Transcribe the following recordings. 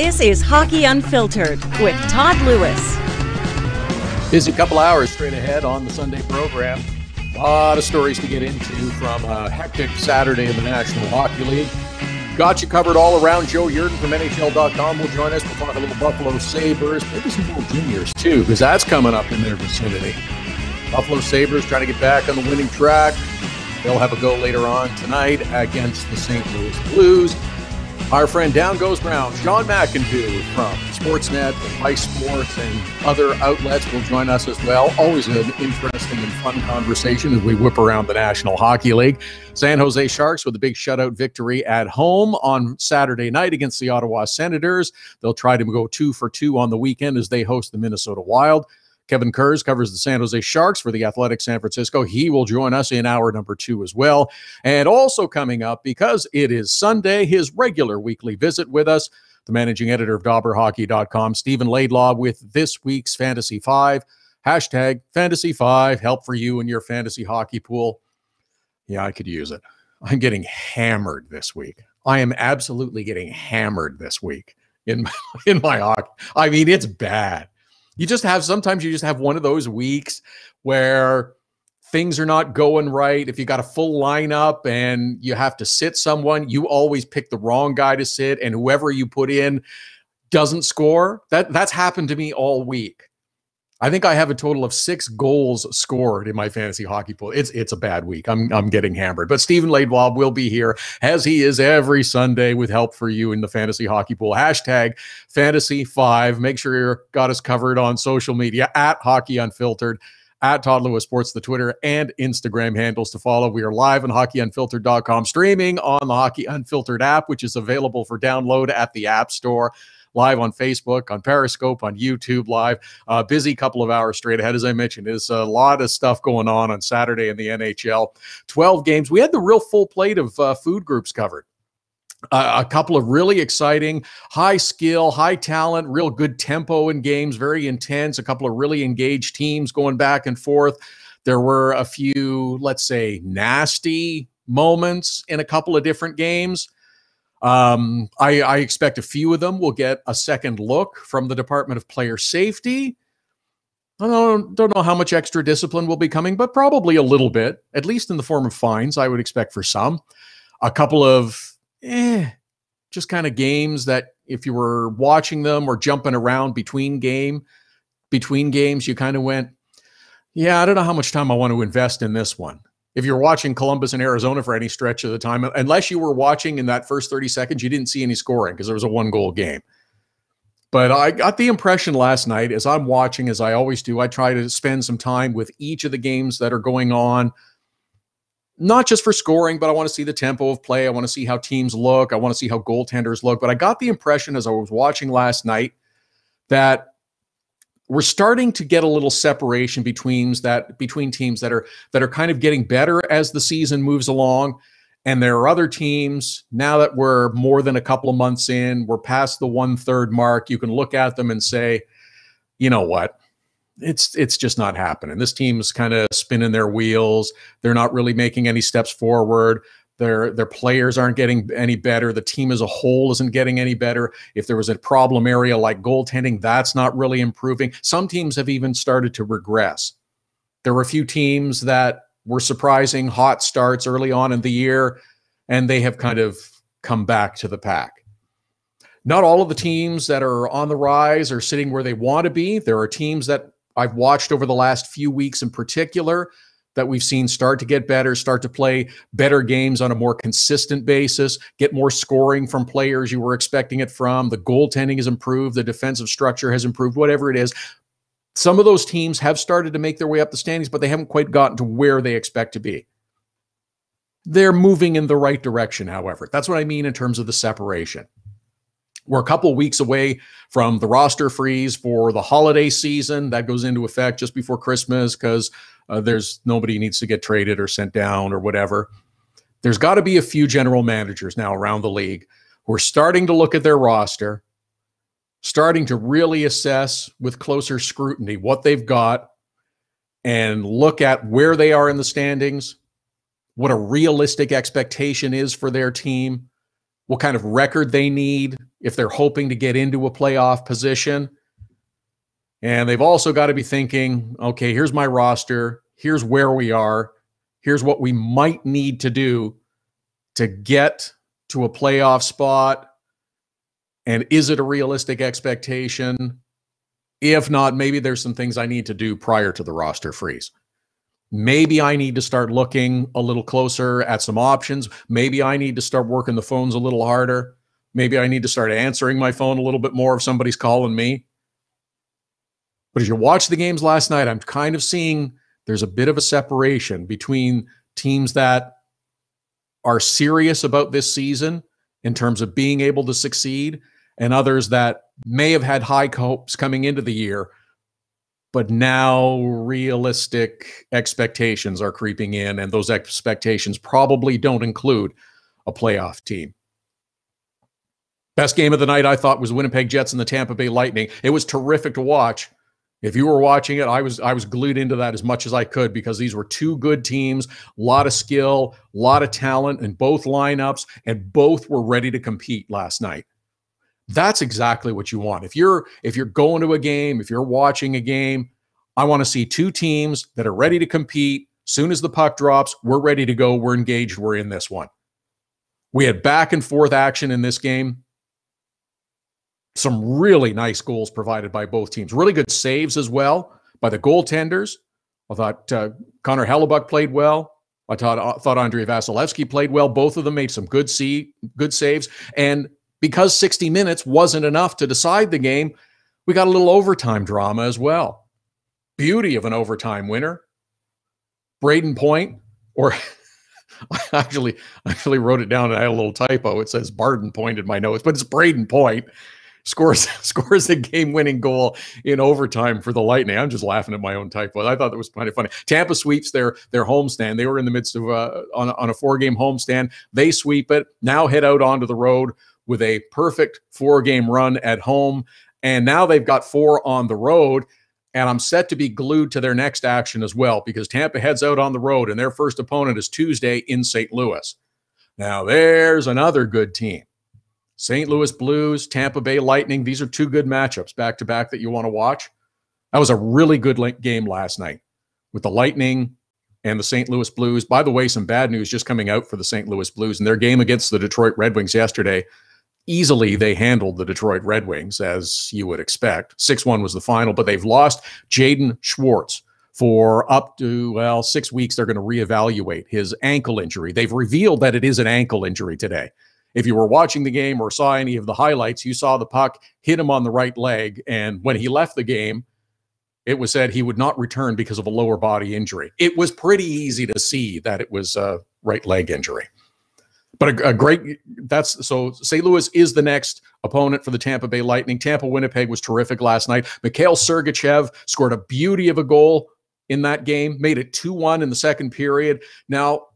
This is Hockey Unfiltered with Todd Lewis. Busy couple hours straight ahead on the Sunday program. A lot of stories to get into from a hectic Saturday in the National Hockey League. Got you covered all around. Joe Yerdon from NHL.com will join us. We'll talk a little Buffalo Sabres, maybe some World Juniors too, because that's coming up in their vicinity. Buffalo Sabres trying to get back on the winning track. They'll have a go later on tonight against the St. Louis Blues. Our friend Down Goes Brown, Sean Mcindoe from SportsNet, VICESports, and other outlets will join us as well. Always an interesting and fun conversation as we whip around the National Hockey League. San Jose Sharks with a big shutout victory at home on Saturday night against the Ottawa Senators. They'll try to go 2 for 2 on the weekend as they host the Minnesota Wild. Kevin Kurz covers the San Jose Sharks for the Athletic San Francisco. He will join us in hour number 2 as well. And also coming up, because it is Sunday, his regular weekly visit with us, the managing editor of DobberHockey.com, Stephen Laidlaw, with this week's Fantasy 5. Hashtag Fantasy 5, help for you and your fantasy hockey pool. Yeah, I could use it. I'm getting hammered this week. I am absolutely getting hammered this week in my hockey. I mean, it's bad. Sometimes you just have one of those weeks where things are not going right. If you got a full lineup and you have to sit someone, you always pick the wrong guy to sit, and whoever you put in doesn't score. That's happened to me all week. I think I have a total of 6 goals scored in my fantasy hockey pool. It's a bad week. I'm getting hammered. But Stephen Laidlaw will be here, as he is every Sunday, with help for you in the fantasy hockey pool. Hashtag Fantasy 5. Make sure you've got us covered on social media at Hockey Unfiltered, at Todd Lewis Sports, the Twitter and Instagram handles to follow. We are live on hockeyunfiltered.com, streaming on the Hockey Unfiltered app, which is available for download at the App Store. Live on Facebook, on Periscope, on YouTube Live. Busy couple of hours straight ahead, as I mentioned. There's a lot of stuff going on Saturday in the NHL. 12 games. We had the real full plate of food groups covered. A couple of really exciting, high skill, high talent, real good tempo in games, very intense. A couple of really engaged teams going back and forth. There were a few, let's say, nasty moments in a couple of different games. I expect a few of them will get a second look from the Department of Player Safety. I don't know how much extra discipline will be coming, but probably a little bit, at least in the form of fines, I would expect for some. A couple of just kind of games that if you were watching them or jumping around between games, you kind of went, yeah, I don't know how much time I want to invest in this one. If you're watching Columbus and Arizona for any stretch of the time, unless you were watching in that first 30 seconds, you didn't see any scoring because there was a 1-goal game. But I got the impression last night, as I'm watching, as I always do, I try to spend some time with each of the games that are going on, not just for scoring, but I want to see the tempo of play. I want to see how teams look. I want to see how goaltenders look. But I got the impression as I was watching last night that we're starting to get a little separation between teams that are kind of getting better as the season moves along. And there are other teams, now that we're more than a couple of months in, we're past the 1/3 mark, you can look at them and say, you know what? It's just not happening. This team's kind of spinning their wheels. They're not really making any steps forward. Their players aren't getting any better. The team as a whole isn't getting any better. If there was a problem area like goaltending, that's not really improving. Some teams have even started to regress. There were a few teams that were surprising hot starts early on in the year, and they have kind of come back to the pack. Not all of the teams that are on the rise are sitting where they want to be. There are teams that I've watched over the last few weeks in particular that we've seen start to get better, start to play better games on a more consistent basis, get more scoring from players you were expecting it from. The goaltending has improved. The defensive structure has improved, whatever it is. Some of those teams have started to make their way up the standings, but they haven't quite gotten to where they expect to be. They're moving in the right direction, however. That's what I mean in terms of the separation. We're a couple weeks away from the roster freeze for the holiday season. That goes into effect just before Christmas because there's nobody needs to get traded or sent down or whatever. There's got to be a few general managers now around the league who are starting to look at their roster, starting to really assess with closer scrutiny what they've got and look at where they are in the standings, what a realistic expectation is for their team, what kind of record they need if they're hoping to get into a playoff position. And they've also got to be thinking, okay, here's my roster. Here's where we are. Here's what we might need to do to get to a playoff spot. And is it a realistic expectation? If not, maybe there's some things I need to do prior to the roster freeze. Maybe I need to start looking a little closer at some options. Maybe I need to start working the phones a little harder. Maybe I need to start answering my phone a little bit more if somebody's calling me. But as you watch the games last night, I'm kind of seeing there's a bit of a separation between teams that are serious about this season in terms of being able to succeed and others that may have had high hopes coming into the year, but now realistic expectations are creeping in, and those expectations probably don't include a playoff team. Best game of the night, I thought, was Winnipeg Jets and the Tampa Bay Lightning. It was terrific to watch. If you were watching it, I was glued into that as much as I could because these were two good teams, a lot of skill, a lot of talent in both lineups, and both were ready to compete last night. That's exactly what you want. If you're going to a game, if you're watching a game, I want to see two teams that are ready to compete. Soon as the puck drops, we're ready to go. We're engaged. We're in this one. We had back and forth action in this game. Some really nice goals provided by both teams. Really good saves as well by the goaltenders. I thought Connor Hellebuck played well. I thought Andrei Vasilevsky played well. Both of them made some good saves. And because 60 minutes wasn't enough to decide the game, we got a little overtime drama as well. Beauty of an overtime winner. Braden Point, or I actually wrote it down and I had a little typo. It says Barden Point in my notes, but it's Braden Point. Scores a game-winning goal in overtime for the Lightning. I'm just laughing at my own typo. I thought that was kind of funny. Tampa sweeps their homestand. They were in the midst of on a 4-game homestand. They sweep it, now head out onto the road with a perfect 4-game run at home. And now they've got 4 on the road. And I'm set to be glued to their next action as well because Tampa heads out on the road and their first opponent is Tuesday in St. Louis. Now there's another good team. St. Louis Blues, Tampa Bay Lightning. These are two good matchups back-to-back that you want to watch. That was a really good game last night with the Lightning and the St. Louis Blues. By the way, some bad news just coming out for the St. Louis Blues. In their game against the Detroit Red Wings yesterday, easily they handled the Detroit Red Wings, as you would expect. 6-1 was the final, but they've lost Jaden Schwartz for up to, 6 weeks. They're going to reevaluate his ankle injury. They've revealed that it is an ankle injury today. If you were watching the game or saw any of the highlights, you saw the puck hit him on the right leg. And when he left the game, it was said he would not return because of a lower body injury. It was pretty easy to see that it was a right leg injury. But so St. Louis is the next opponent for the Tampa Bay Lightning. Tampa Winnipeg was terrific last night. Mikhail Sergachev scored a beauty of a goal in that game, made it 2-1 in the second period. Now,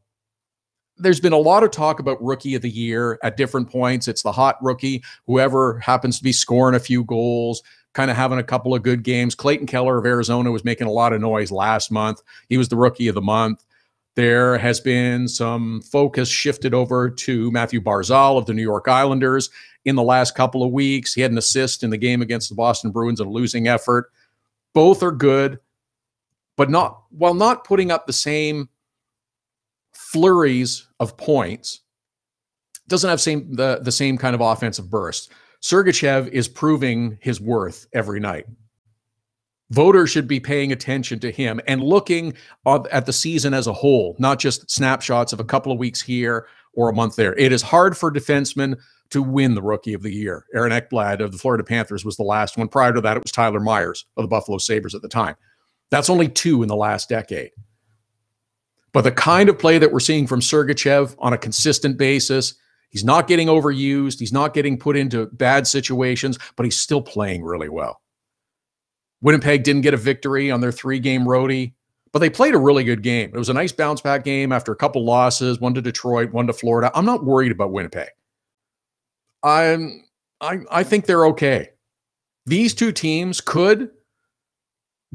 there's been a lot of talk about Rookie of the Year at different points. It's the hot rookie, whoever happens to be scoring a few goals, kind of having a couple of good games. Clayton Keller of Arizona was making a lot of noise last month. He was the Rookie of the Month. There has been some focus shifted over to Matthew Barzal of the New York Islanders in the last couple of weeks. He had an assist in the game against the Boston Bruins in a losing effort. Both are good, but while not putting up the same flurries of points, doesn't have the same kind of offensive burst. Sergachev is proving his worth every night. Voters should be paying attention to him and looking at the season as a whole, not just snapshots of a couple of weeks here or a month there. It is hard for defensemen to win the Rookie of the Year. Aaron Ekblad of the Florida Panthers was the last one. Prior to that, it was Tyler Myers of the Buffalo Sabres at the time. That's only 2 in the last decade. But the kind of play that we're seeing from Sergachev on a consistent basis, he's not getting overused. He's not getting put into bad situations, but he's still playing really well. Winnipeg didn't get a victory on their 3-game roadie, but they played a really good game. It was a nice bounce-back game after a couple losses, one to Detroit, one to Florida. I'm not worried about Winnipeg. I think they're okay. These two teams could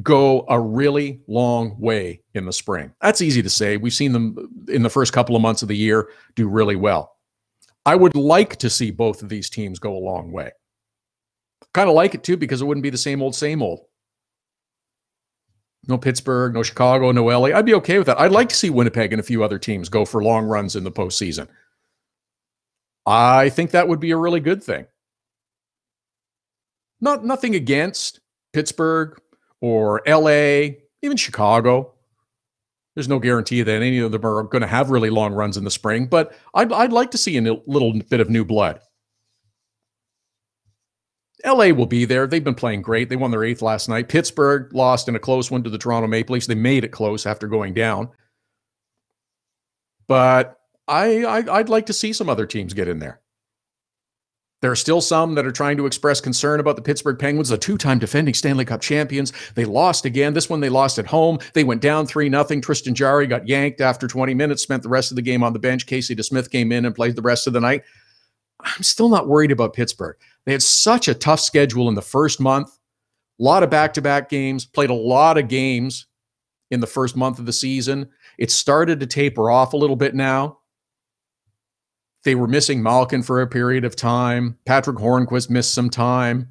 go a really long way in the spring. That's easy to say. We've seen them in the first couple of months of the year do really well. I would like to see both of these teams go a long way. Kind of like it too, because it wouldn't be the same old, same old. No Pittsburgh, no Chicago, no LA. I'd be okay with that. I'd like to see Winnipeg and a few other teams go for long runs in the postseason. I think that would be a really good thing. Nothing against Pittsburgh or LA, even Chicago. There's no guarantee that any of them are going to have really long runs in the spring, but I'd like to see a little bit of new blood. LA will be there. They've been playing great. They won their 8th last night. Pittsburgh lost in a close one to the Toronto Maple Leafs. They made it close after going down. But I'd like to see some other teams get in there. There are still some that are trying to express concern about the Pittsburgh Penguins, the 2-time defending Stanley Cup champions. They lost again. This one they lost at home. They went down 3-0. Tristan Jarry got yanked after 20 minutes, spent the rest of the game on the bench. Casey DeSmith came in and played the rest of the night. I'm still not worried about Pittsburgh. They had such a tough schedule in the first month. A lot of back-to-back games. Played a lot of games in the first month of the season. It started to taper off a little bit now. They were missing Malkin for a period of time. Patrick Hornquist missed some time.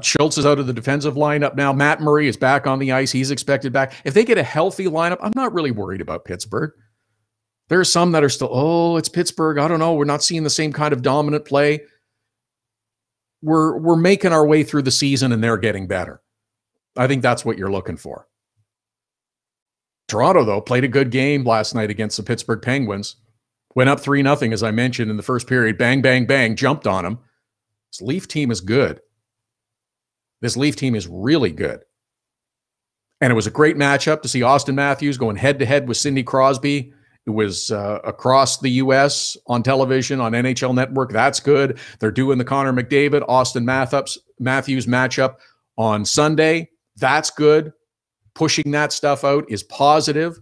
Schultz is out of the defensive lineup now. Matt Murray is back on the ice. He's expected back. If they get a healthy lineup, I'm not really worried about Pittsburgh. There are some that are still, it's Pittsburgh. I don't know. We're not seeing the same kind of dominant play. We're making our way through the season and they're getting better. I think that's what you're looking for. Toronto, though, played a good game last night against the Pittsburgh Penguins. Went up 3-0, as I mentioned in the first period. Bang, bang, bang, jumped on them. This Leaf team is good. This Leaf team is really good. And it was a great matchup to see Austin Matthews going head-to-head with Sidney Crosby. It was across the U.S. on television, on NHL Network. That's good. They're doing the Connor McDavid, Austin Matthews matchup on Sunday. That's good. Pushing that stuff out is positive.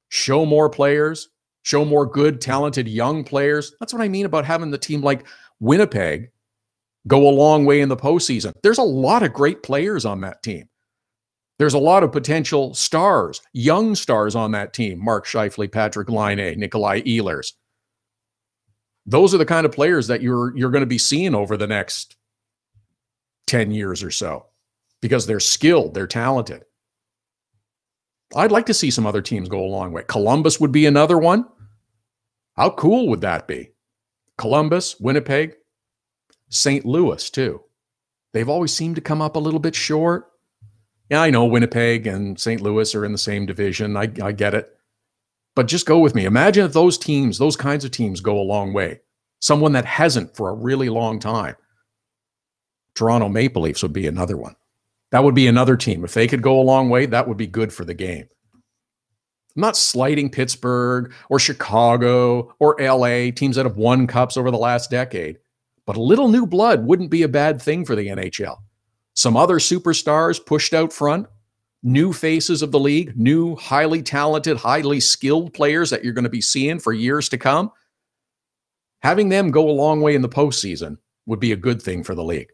Show more players. Show more good, talented, young players. That's what I mean about having the team like Winnipeg go a long way in the postseason. There's a lot of great players on that team. There's a lot of potential stars, young stars on that team. Mark Scheifele, Patrick Laine, Nikolai Ehlers. Those are the kind of players that you're going to be seeing over the next 10 years or so because they're skilled, they're talented. I'd like to see some other teams go a long way. Columbus would be another one. How cool would that be? Columbus, Winnipeg, St. Louis, too. They've always seemed to come up a little bit short. Yeah, I know Winnipeg and St. Louis are in the same division. I get it. But just go with me. Imagine if those teams, those kinds of teams go a long way. Someone that hasn't for a really long time. Toronto Maple Leafs would be another one. That would be another team. If they could go a long way, that would be good for the game. I'm not slighting Pittsburgh or Chicago or LA, teams that have won cups over the last decade. But a little new blood wouldn't be a bad thing for the NHL. Some other superstars pushed out front, new faces of the league, new highly talented, highly skilled players that you're going to be seeing for years to come. Having them go a long way in the postseason would be a good thing for the league.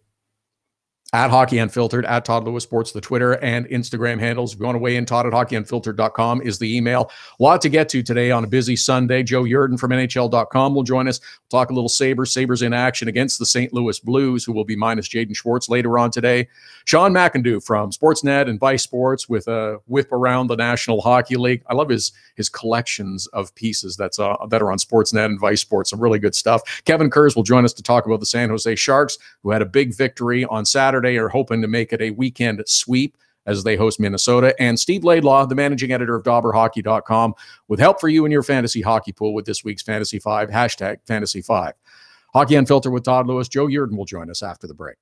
At Hockey Unfiltered, at Todd Lewis Sports, the Twitter and Instagram handles. If you want to weigh in, Todd at hockeyunfiltered.com is the email. A lot to get to today on a busy Sunday. Joe Yerdon from NHL.com will join us. We'll talk a little Sabres. Sabres in action against the St. Louis Blues, who will be minus Jaden Schwartz later on today. Sean Mcindoe from SportsNet and VICESports with a whip around the National Hockey League. I love his collections of pieces that are on SportsNet and VICESports. Some really good stuff. Kevin Kurz will join us to talk about the San Jose Sharks, who had a big victory on Saturday, are hoping to make it a weekend sweep as they host Minnesota. And Steve Laidlaw, the managing editor of DauberHockey.com, with help for you in your fantasy hockey pool with this week's Fantasy 5, hashtag Fantasy 5. Hockey Unfiltered with Todd Lewis. Joe Yerdon will join us after the break.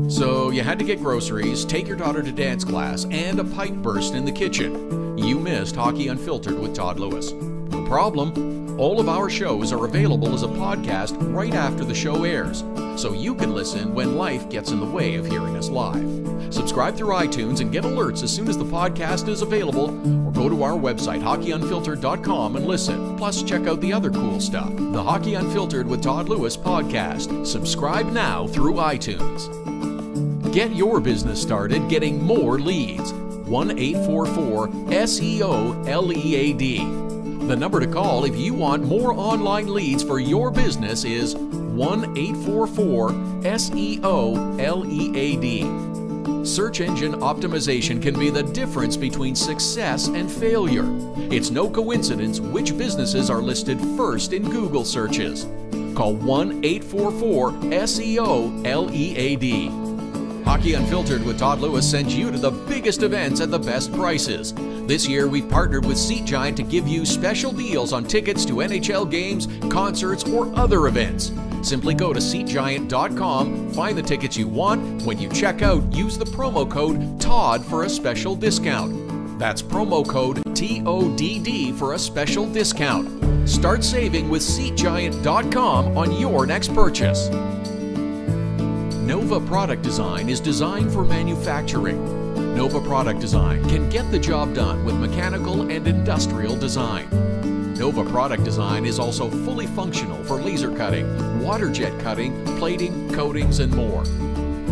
So you had to get groceries, take your daughter to dance class, and a pipe burst in the kitchen. You missed Hockey Unfiltered with Todd Lewis. No problem. All of our shows are available as a podcast right after the show airs, so you can listen when life gets in the way of hearing us live. Subscribe through iTunes and get alerts as soon as the podcast is available, or go to our website, hockeyunfiltered.com, and listen. Plus, check out the other cool stuff, the Hockey Unfiltered with Todd Lewis podcast. Subscribe now through iTunes. Get your business started getting more leads. 1-844-SEO-LEAD. The number to call if you want more online leads for your business is 1-844-SEO-LEAD. Search engine optimization can be the difference between success and failure. It's no coincidence which businesses are listed first in Google searches. Call 1-844-SEO-LEAD. Hockey Unfiltered with Todd Lewis sends you to the biggest events at the best prices. This year, we've partnered with Seat Giant to give you special deals on tickets to NHL games, concerts, or other events. Simply go to SeatGiant.com, find the tickets you want. When you check out, use the promo code TODD for a special discount. That's promo code TODD for a special discount. Start saving with SeatGiant.com on your next purchase. Nova Product Design is designed for manufacturing. Nova Product Design can get the job done with mechanical and industrial design. Nova Product Design is also fully functional for laser cutting, water jet cutting, plating, coatings, and more.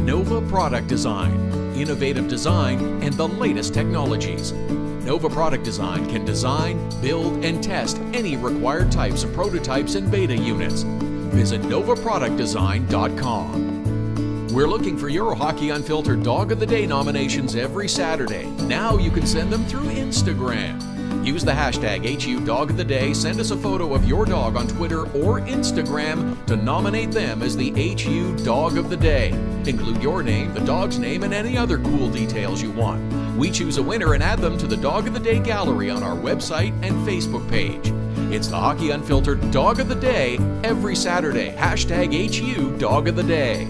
Nova Product Design, innovative design and the latest technologies. Nova Product Design can design, build, and test any required types of prototypes and beta units. Visit novaproductdesign.com. We're looking for your Hockey Unfiltered Dog of the Day nominations every Saturday. Now you can send them through Instagram. Use the hashtag HU Dog of the Day, send us a photo of your dog on Twitter or Instagram to nominate them as the HU Dog of the Day. Include your name, the dog's name, and any other cool details you want. We choose a winner and add them to the Dog of the Day gallery on our website and Facebook page. It's the Hockey Unfiltered Dog of the Day every Saturday. Hashtag HU Dog of the Day.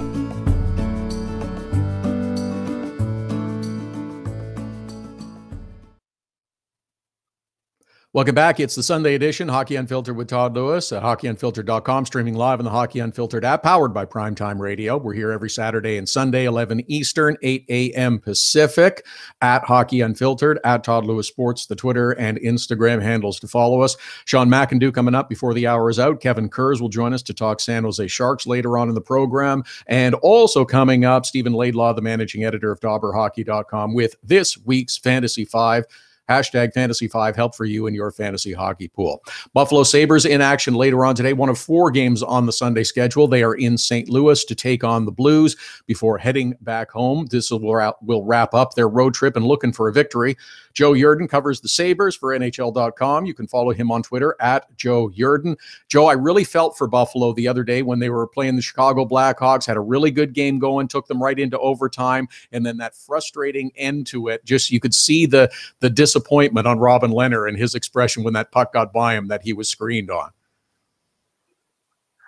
Welcome back. It's the Sunday edition, Hockey Unfiltered with Todd Lewis at hockeyunfiltered.com, streaming live on the Hockey Unfiltered app, powered by Primetime Radio. We're here every Saturday and Sunday, 11 Eastern, 8 a.m. Pacific, at Hockey Unfiltered, at Todd Lewis Sports, the Twitter and Instagram handles to follow us. Sean Mcindoe coming up before the hour is out. Kevin Kurz will join us to talk San Jose Sharks later on in the program. And also coming up, Stephen Laidlaw, the managing editor of DobberHockey.com, with this week's Fantasy 5. Hashtag Fantasy 5, help for you in your fantasy hockey pool. Buffalo Sabres in action later on today. One of 4 games on the Sunday schedule. They are in St. Louis to take on the Blues before heading back home. This will wrap up their road trip and looking for a victory. Joe Yerdon covers the Sabres for NHL.com. You can follow him on Twitter at Joe Yerdon. Joe, I really felt for Buffalo the other day when they were playing the Chicago Blackhawks, had a really good game going, took them right into overtime, and then that frustrating end to it. Just you could see the disappointment on Robin Lehner and his expression when that puck got by him that he was screened on.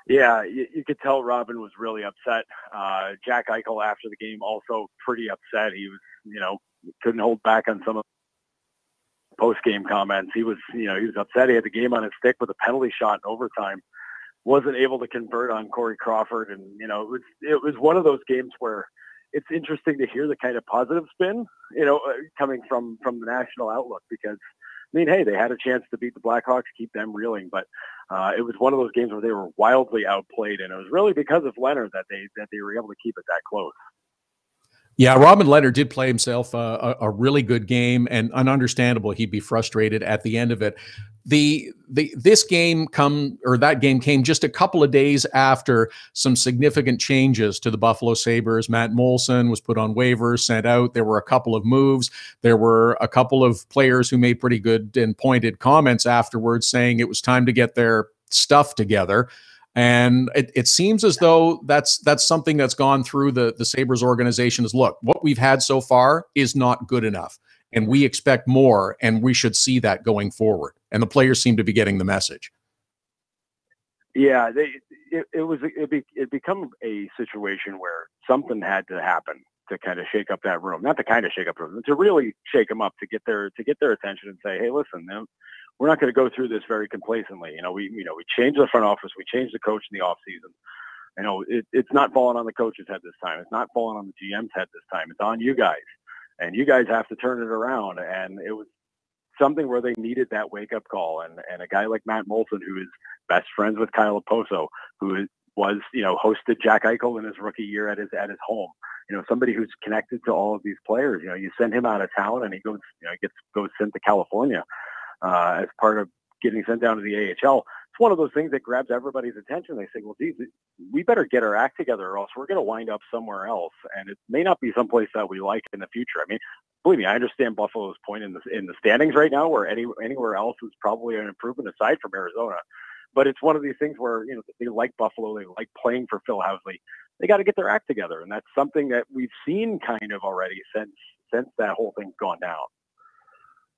Yeah, you could tell Robin was really upset. Jack Eichel after the game also pretty upset. He was, couldn't hold back on some of post-game comments. He was upset. He had the game on his stick with a penalty shot in overtime. Wasn't able to convert on Corey Crawford, and it was one of those games where it's interesting to hear the kind of positive spin, coming from the national outlook, because hey, they had a chance to beat the Blackhawks, keep them reeling, but it was one of those games where they were wildly outplayed, and it was really because of Leonard that they were able to keep it that close. Yeah, Robin Lehner did play himself a really good game, and understandable he'd be frustrated at the end of it. That game came just a couple of days after some significant changes to the Buffalo Sabres. Matt Molson was put on waivers, sent out. There were a couple of moves. There were a couple of players who made pretty good and pointed comments afterwards saying it was time to get their stuff together. And it seems as though that's something that's gone through the Sabres organization is, look, what we've had so far is not good enough. And we expect more, and we should see that going forward. And the players seem to be getting the message. Yeah, it become a situation where something had to happen to kind of shake up that room. Not to kind of shake up the room, to really shake them up, to get their attention and say, hey, listen, we're not going to go through this very complacently. We changed the front office, we changed the coach in the offseason. It's not falling on the coach's head this time. It's not falling on the GM's head this time. It's on you guys, and you guys have to turn it around. And it was something where they needed that wake up call. And a guy like Matt Molson, who is best friends with Kyle Oposo, who was hosted Jack Eichel in his rookie year at his home. Somebody who's connected to all of these players. You send him out of town, and he goes sent to California as part of getting sent down to the AHL. It's one of those things that grabs everybody's attention. They say, well, geez, we better get our act together or else we're going to wind up somewhere else. And it may not be someplace that we like in the future. I mean, believe me, I understand Buffalo's point in the standings right now, where anywhere else is probably an improvement aside from Arizona. But it's one of these things where, they like Buffalo, they like playing for Phil Housley. They got to get their act together. And that's something that we've seen kind of already since that whole thing's gone down.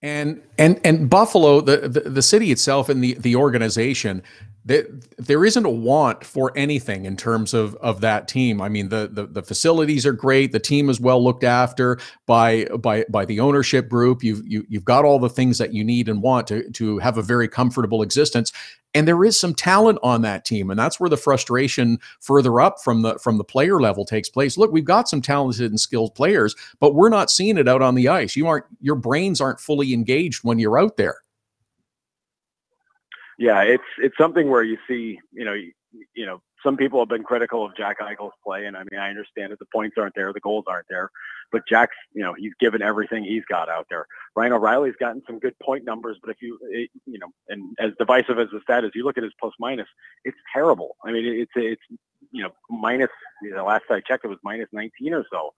And Buffalo, the city itself and the organization, there isn't a want for anything in terms of that team. I mean, the facilities are great. The team is well looked after by the ownership group. You've got all the things that you need and want to have a very comfortable existence. And there is some talent on that team, and that's where the frustration further up from the player level takes place. Look, we've got some talented and skilled players, but we're not seeing it out on the ice. Your brains aren't fully engaged when you're out there. Yeah, it's something where you see, some people have been critical of Jack Eichel's play, and I mean, I understand that the points aren't there, the goals aren't there, but Jack's, he's given everything he's got out there. Ryan O'Reilly's gotten some good point numbers, but and as divisive as the stat is, you look at his plus minus, it's terrible. I mean, it's minus. Last I checked, it was minus 19 or so.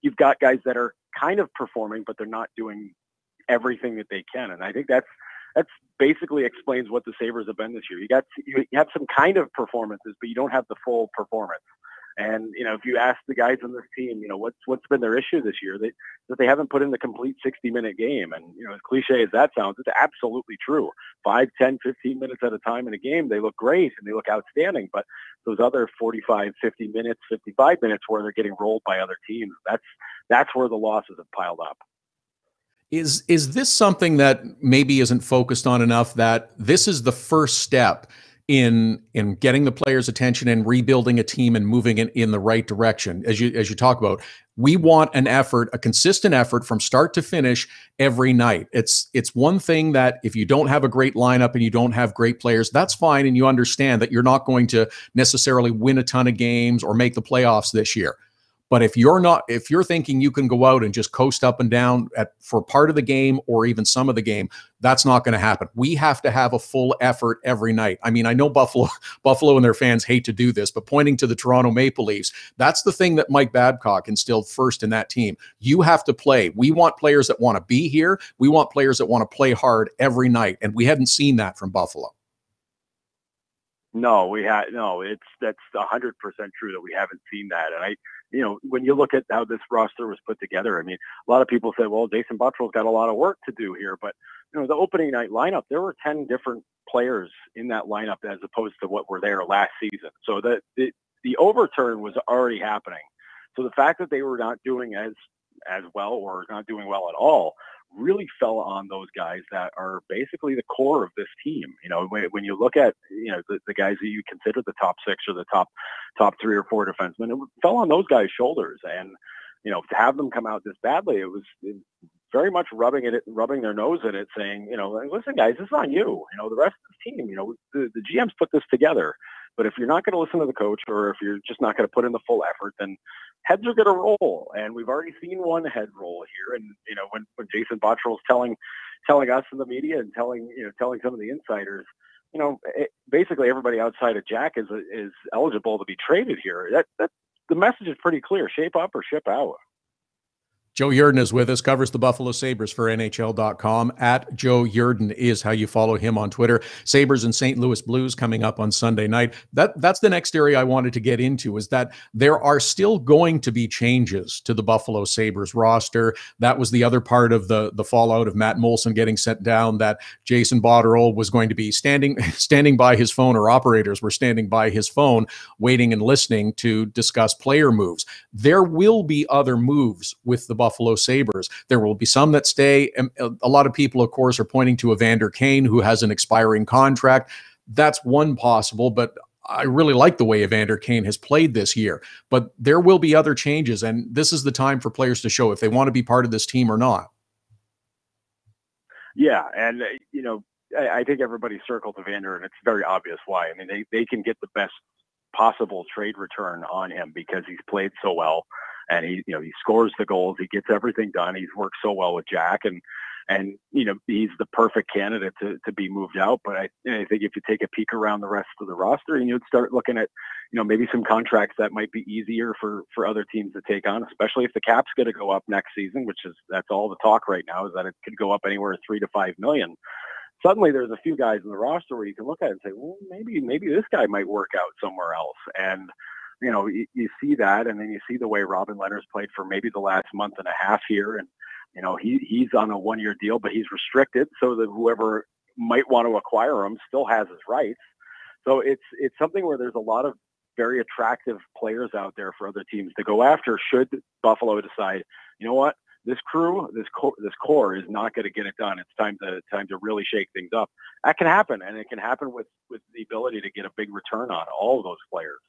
You've got guys that are kind of performing, but they're not doing everything that they can, and I think that's basically explains what the Sabres have been this year. You have some kind of performances, but you don't have the full performance. And if you ask the guys on this team, what's been their issue this year, that they haven't put in the complete 60-minute game. And as cliche as that sounds, it's absolutely true. 5, 10, 15 minutes at a time in a game, they look great and they look outstanding. But those other 45, 50 minutes, 55 minutes where they're getting rolled by other teams, that's where the losses have piled up. Is this something that maybe isn't focused on enough, that this is the first step in getting the players' attention and rebuilding a team and moving it in the right direction? As you talk about, we want an effort, a consistent effort from start to finish every night. It's one thing that if you don't have a great lineup and you don't have great players, that's fine, and you understand that you're not going to necessarily win a ton of games or make the playoffs this year. But if you're thinking you can go out and just coast up and down for part of the game or even some of the game, that's not going to happen. We have to have a full effort every night. I mean, I know Buffalo and their fans hate to do this, but pointing to the Toronto Maple Leafs, that's the thing that Mike Babcock instilled first in that team. You have to play. We want players that want to be here. We want players that want to play hard every night. And we hadn't seen that from Buffalo. No, that's 100% true that we haven't seen that. And when you look at how this roster was put together, I mean, a lot of people say, well, Jason Botterill's got a lot of work to do here. But, the opening night lineup, there were 10 different players in that lineup as opposed to what were there last season. So the overturn was already happening. So the fact that they were not doing as well or not doing well at all really fell on those guys that are basically the core of this team. When you look at, the guys that you consider the top 6 or the top 3 or 4 defensemen, it fell on those guys' shoulders. And, to have them come out this badly, it was very much rubbing their nose in it, saying, listen, guys, this is on you. The rest of the team, the GMs put this together. But if you're not going to listen to the coach, or if you're just not going to put in the full effort, then heads are going to roll. And we've already seen one head roll here. And, when Jason Botterill's telling us in the media and telling some of the insiders, basically everybody outside of Jack is eligible to be traded here. That the message is pretty clear: shape up or ship out. Joe Yerdon is with us, covers the Buffalo Sabres for NHL.com. At Joe Yerdon is how you follow him on Twitter. Sabres and St. Louis Blues coming up on Sunday night. That's the next area I wanted to get into, is that there are still going to be changes to the Buffalo Sabres roster. That was the other part of the fallout of Matt Molson getting sent down, that Jason Botterill was going to be standing by his phone, or operators were standing by his phone, waiting and listening to discuss player moves. There will be other moves with the Buffalo Sabres. There will be some that stay. A lot of people, of course, are pointing to Evander Kane, who has an expiring contract. That's one possible, but I really like the way Evander Kane has played this year. But there will be other changes, and this is the time for players to show if they want to be part of this team or not. Yeah, and I think everybody circled Evander, and it's very obvious why. I mean, they can get the best possible trade return on him because he's played so well. And he scores the goals. He gets everything done. He's worked so well with Jack. And, and he's the perfect candidate to be moved out. But I think if you take a peek around the rest of the roster, and you'd start looking at maybe some contracts that might be easier for other teams to take on, especially if the cap's going to go up next season, that's all the talk right now, is that it could go up anywhere $3 to $5 million. Suddenly there's a few guys in the roster where you can look at it and say, well, maybe this guy might work out somewhere else. And you see that, and then you see the way Robin Lehner's played for maybe the last month and a half here, and he's on a 1-year deal, but he's restricted so that whoever might want to acquire him still has his rights. So it's something where there's a lot of very attractive players out there for other teams to go after should Buffalo decide, you know what, this core is not going to get it done. It's time to really shake things up. That can happen, and it can happen with the ability to get a big return on all of those players.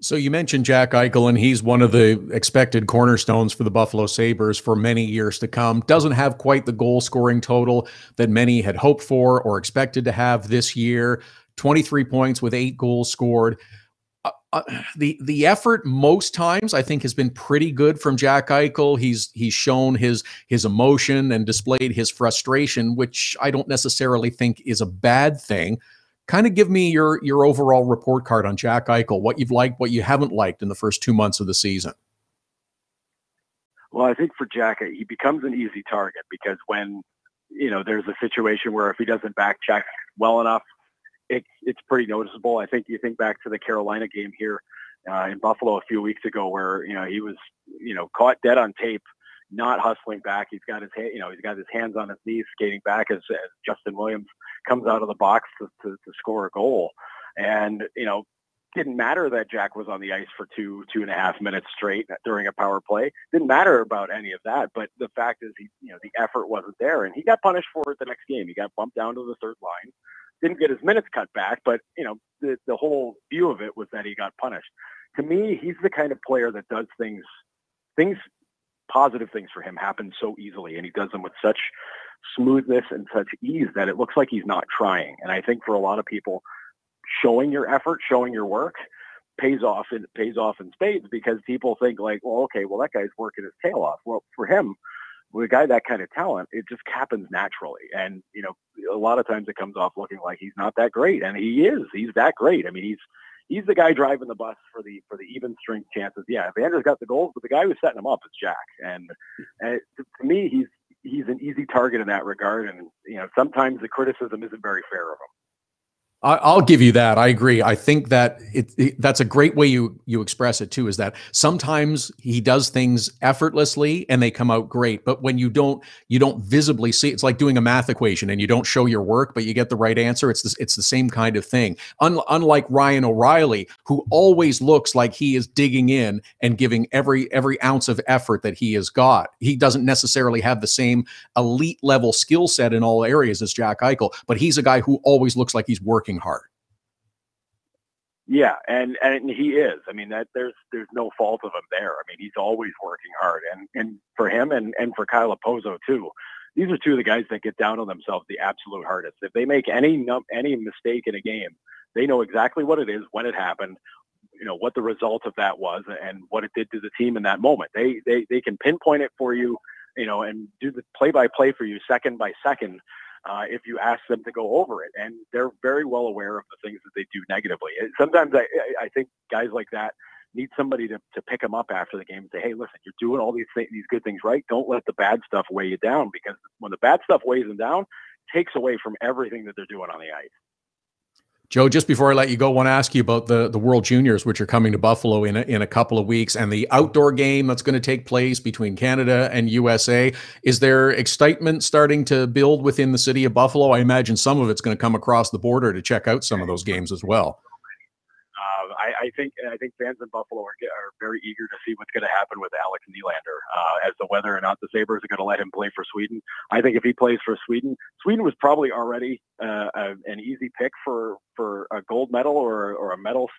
So you mentioned Jack Eichel, and he's one of the expected cornerstones for the Buffalo Sabres for many years to come. Doesn't have quite the goal-scoring total that many had hoped for or expected to have this year. 23 points with 8 goals scored. The effort most times I think has been pretty good from Jack Eichel. He's shown his emotion and displayed his frustration, which I don't necessarily think is a bad thing. Kind of give me your overall report card on Jack Eichel, what you've liked, what you haven't liked in the first 2 months of the season. Well, I think for Jack, he becomes an easy target because when, there's a situation where if he doesn't back check well enough, it's pretty noticeable. I think you think back to the Carolina game here in Buffalo a few weeks ago where, he was, caught dead on tape, not hustling back. He's got his hands on his knees, skating back as Justin Williams comes out of the box to score a goal. And, didn't matter that Jack was on the ice for 2.5 minutes straight during a power play. Didn't matter about any of that. But the fact is, the effort wasn't there, and he got punished for it the next game. He got bumped down to the third line, didn't get his minutes cut back, but, the whole view of it was that he got punished. To me, he's the kind of player that does things, positive things for him happen so easily, and he does them with such smoothness and such ease that it looks like he's not trying. And I think for a lot of people, showing your effort, showing your work pays off in spades, because people think like, well, okay, well, that guy's working his tail off. Well, for him, with a guy that kind of talent, it just happens naturally. And, a lot of times it comes off looking like he's not that great, and he's that great. I mean, he's the guy driving the bus for the even strength chances. Yeah, Vander's got the goals, but the guy who's setting them up is Jack. And to me, he's an easy target in that regard. And, sometimes the criticism isn't very fair of him. I'll give you that. I agree. I think that that's a great way you express it too, is that sometimes he does things effortlessly and they come out great. But when you don't visibly see, it's like doing a math equation and you don't show your work, but you get the right answer. It's the same kind of thing. Unlike Ryan O'Reilly, who always looks like he is digging in and giving every ounce of effort that he has got. He doesn't necessarily have the same elite level skill set in all areas as Jack Eichel, but he's a guy who always looks like he's working hard. Yeah, and he is. I mean, that there's no fault of him there. I mean, he's always working hard, and for him and for Kyle Pozo too. These are two of the guys that get down on themselves the absolute hardest. If they make any mistake in a game, they know exactly what it is, when it happened, what the result of that was, and what it did to the team in that moment. They can pinpoint it for you, and do the play-by-play for you second by second. If you ask them to go over it, and they're very well aware of the things that they do negatively. And sometimes I think guys like that need somebody to pick them up after the game and say, hey, listen, you're doing all these good things right. Don't let the bad stuff weigh you down, because when the bad stuff weighs them down, it takes away from everything that they're doing on the ice. Joe, just before I let you go, I want to ask you about the World Juniors, which are coming to Buffalo in a couple of weeks, and the outdoor game that's going to take place between Canada and USA. Is there excitement starting to build within the city of Buffalo? I imagine some of it's going to come across the border to check out some of those games as well. I think fans in Buffalo are very eager to see what's going to happen with Alex Nylander as to whether or not the Sabres are going to let him play for Sweden. I think if he plays for Sweden was probably already an easy pick for a gold medal or a medal,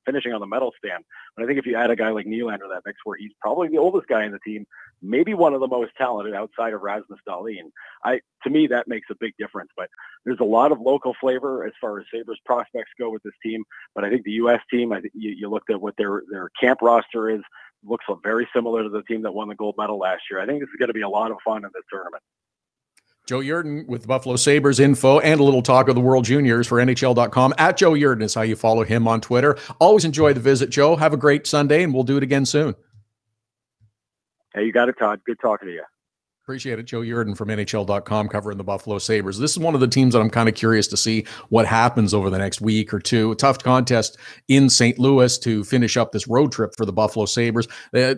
finishing on the medal stand. But I think if you add a guy like Nylander that mix, where he's probably the oldest guy in the team, maybe one of the most talented outside of Rasmus Dahlin, to me that makes a big difference. But there's a lot of local flavor as far as Sabres prospects go with this team. But I think the U.S. team, I think you looked at what their camp roster is, looks very similar to the team that won the gold medal last year. I think this is going to be a lot of fun in this tournament. Joe Yerdon with the Buffalo Sabres info and a little talk of the World Juniors for NHL.com. At Joe Yerdon is how you follow him on Twitter. Always enjoy the visit, Joe. Have a great Sunday, and we'll do it again soon. Hey, you got it, Todd. Good talking to you. Appreciate it. Joe Yerdon from NHL.com covering the Buffalo Sabres. This is one of the teams that I'm kind of curious to see what happens over the next week or two. A tough contest in St. Louis to finish up this road trip for the Buffalo Sabres. They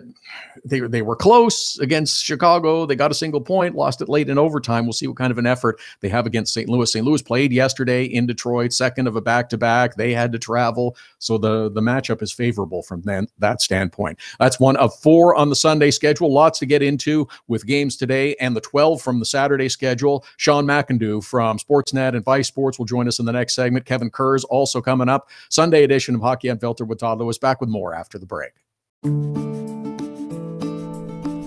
were close against Chicago. They got a single point, lost it late in overtime. We'll see what kind of an effort they have against St. Louis. St. Louis played yesterday in Detroit, second of a back-to-back. They had to travel, so the matchup is favorable from that standpoint. That's one of 4 on the Sunday schedule. Lots to get into with games today and the 12 from the Saturday schedule. Sean Mcindoe from SportsNet and VICESports will join us in the next segment. Kevin Kurz also coming up. Sunday edition of Hockey Unfiltered with Todd Lewis. Back with more after the break.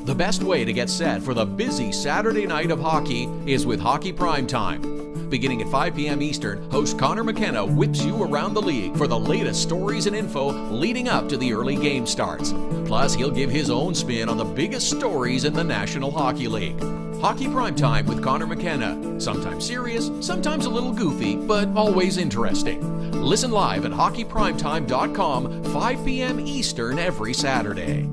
The best way to get set for the busy Saturday night of hockey is with Hockey Primetime. Beginning at 5 p.m. Eastern, host Connor McKenna whips you around the league for the latest stories and info leading up to the early game starts. Plus, he'll give his own spin on the biggest stories in the National Hockey League. Hockey Primetime with Connor McKenna. Sometimes serious, sometimes a little goofy, but always interesting. Listen live at hockeyprimetime.com, 5 p.m. Eastern every Saturday.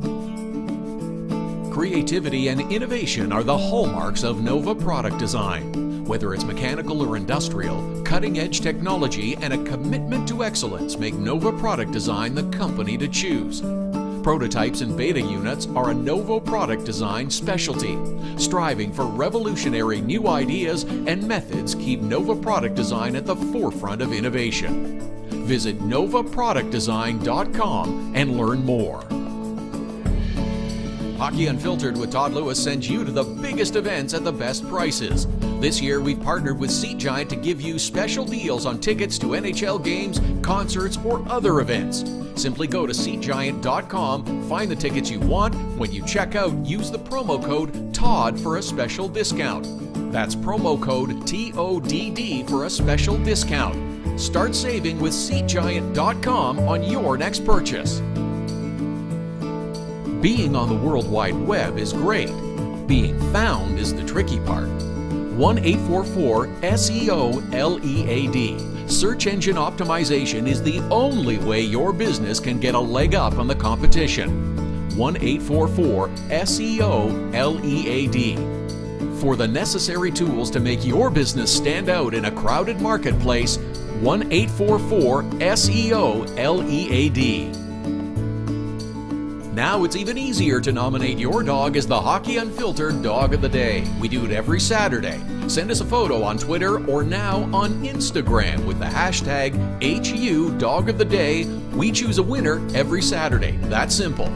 Creativity and innovation are the hallmarks of Nova Product Design. Whether it's mechanical or industrial, cutting-edge technology and a commitment to excellence make Nova Product Design the company to choose. Prototypes and beta units are a Nova Product Design specialty. Striving for revolutionary new ideas and methods keep Nova Product Design at the forefront of innovation. Visit novaproductdesign.com and learn more. Hockey Unfiltered with Todd Lewis sends you to the biggest events at the best prices. This year, we've partnered with Seat Giant to give you special deals on tickets to NHL games, concerts, or other events. Simply go to SeatGiant.com, find the tickets you want. When you check out, use the promo code TODD for a special discount. That's promo code TODD for a special discount. Start saving with SeatGiant.com on your next purchase. Being on the World Wide Web is great. Being found is the tricky part. 1-844-SEO-LEAD. Search engine optimization is the only way your business can get a leg up on the competition. 1-844-SEO-LEAD. For the necessary tools to make your business stand out in a crowded marketplace, 1-844-SEO-LEAD. Now it's even easier to nominate your dog as the Hockey Unfiltered Dog of the Day. We do it every Saturday. Send us a photo on Twitter or now on Instagram with the hashtag HU Dog of the Day. We choose a winner every Saturday. That's simple.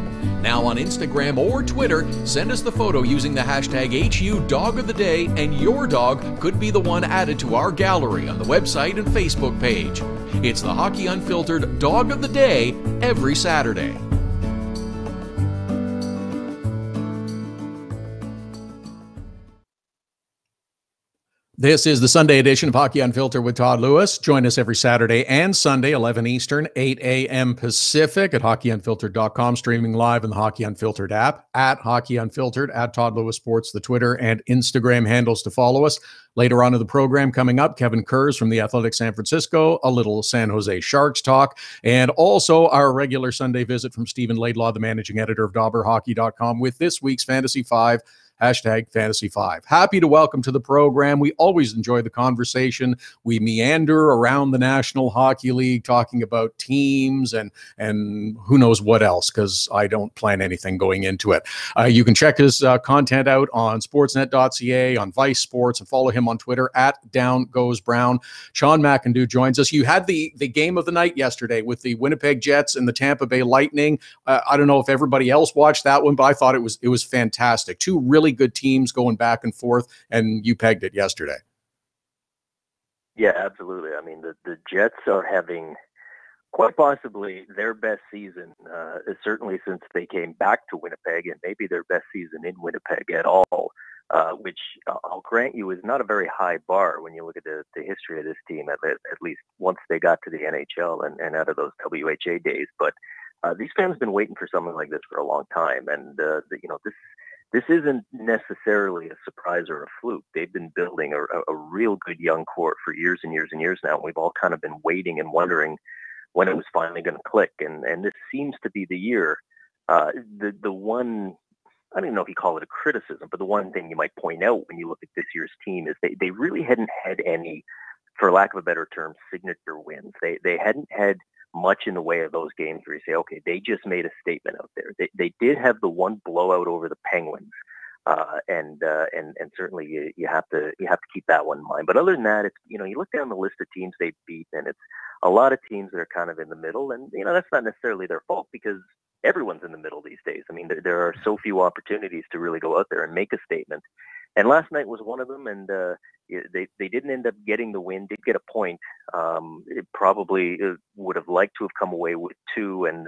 Now on Instagram or Twitter, send us the photo using the hashtag HU Dog of the Day, and your dog could be the one added to our gallery on the website and Facebook page. It's the Hockey Unfiltered Dog of the Day every Saturday. This is the Sunday edition of Hockey Unfiltered with Todd Lewis. Join us every Saturday and Sunday, 11 Eastern, 8 a.m. Pacific at hockeyunfiltered.com, streaming live in the Hockey Unfiltered app, at Hockey Unfiltered, at Todd Lewis Sports, the Twitter and Instagram handles to follow us. Later on in the program coming up, Kevin Kurz from the Athletic San Francisco, a little San Jose Sharks talk, and also our regular Sunday visit from Stephen Laidlaw, the managing editor of DobberHockey.com, with this week's Fantasy 5, hashtag Fantasy 5. Happy to welcome to the program. We always enjoy the conversation. We meander around the National Hockey League talking about teams and who knows what else, because I don't plan anything going into it. You can check his content out on sportsnet.ca, on VICESports, and follow him on Twitter at DownGoesBrown. Sean Mcindoe joins us. You had the game of the night yesterday with the Winnipeg Jets and the Tampa Bay Lightning. I don't know if everybody else watched that one, but I thought it was fantastic. Two really good teams going back and forth, and you pegged it yesterday. Yeah, absolutely. I mean, the Jets are having quite possibly their best season, certainly since they came back to Winnipeg, and maybe their best season in Winnipeg at all, which I'll grant you is not a very high bar when you look at the history of this team, at least once they got to the NHL and out of those WHA days. But these fans have been waiting for something like this for a long time, and this this isn't necessarily a surprise or a fluke. They've been building a real good young core for years and years and years now. And we've all kind of been waiting and wondering when it was finally going to click. And this seems to be the year. The one, I don't even know if you call it a criticism, but the one thing you might point out when you look at this year's team is they really hadn't had any, for lack of a better term, signature wins. They hadn't had much in the way of those games where you say, okay, they just made a statement out there. They did have the one blowout over the Penguins, and certainly you have to keep that one in mind. But other than that, it's, you look down the list of teams they've beat, and it's a lot of teams that are kind of in the middle, and that's not necessarily their fault because everyone's in the middle these days. I mean, there are so few opportunities to really go out there and make a statement. And last night was one of them, and they didn't end up getting the win, did get a point. It probably would have liked to have come away with 2 and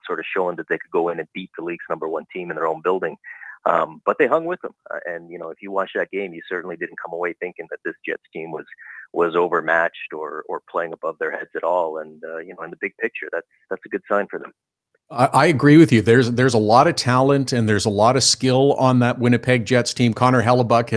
sort of showing that they could go in and beat the league's number 1 team in their own building. But they hung with them. And, if you watch that game, you certainly didn't come away thinking that this Jets team was overmatched or playing above their heads at all. And, in the big picture, that's a good sign for them. I agree with you. There's a lot of talent and there's a lot of skill on that Winnipeg Jets team. Connor Hellebuck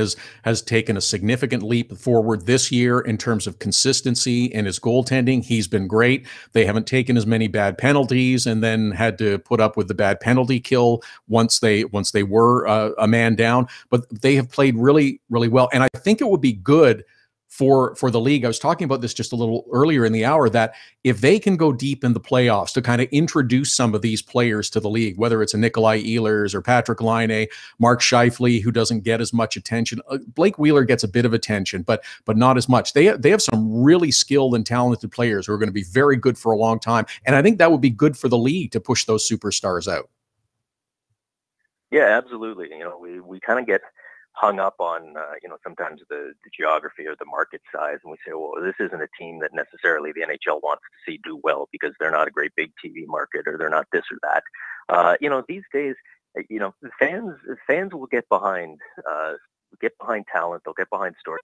has taken a significant leap forward this year in terms of consistency in his goaltending. He's been great. They haven't taken as many bad penalties and then had to put up with the bad penalty kill once they were a man down. But they have played really, really well. And I think it would be good for the league. I was talking about this just a little earlier in the hour, that if they can go deep in the playoffs to kind of introduce some of these players to the league, whether it's a Nikolai Ehlers or Patrick Laine, Mark Scheifele, who doesn't get as much attention. Blake Wheeler gets a bit of attention, but not as much. They have some really skilled and talented players who are going to be very good for a long time. And I think that would be good for the league to push those superstars out. Yeah, absolutely. We kind of get hung up on, sometimes the geography or the market size. And we say, well, this isn't a team that necessarily the NHL wants to see do well because they're not a great big TV market or they're not this or that. These days, fans will get behind talent. They'll get behind stories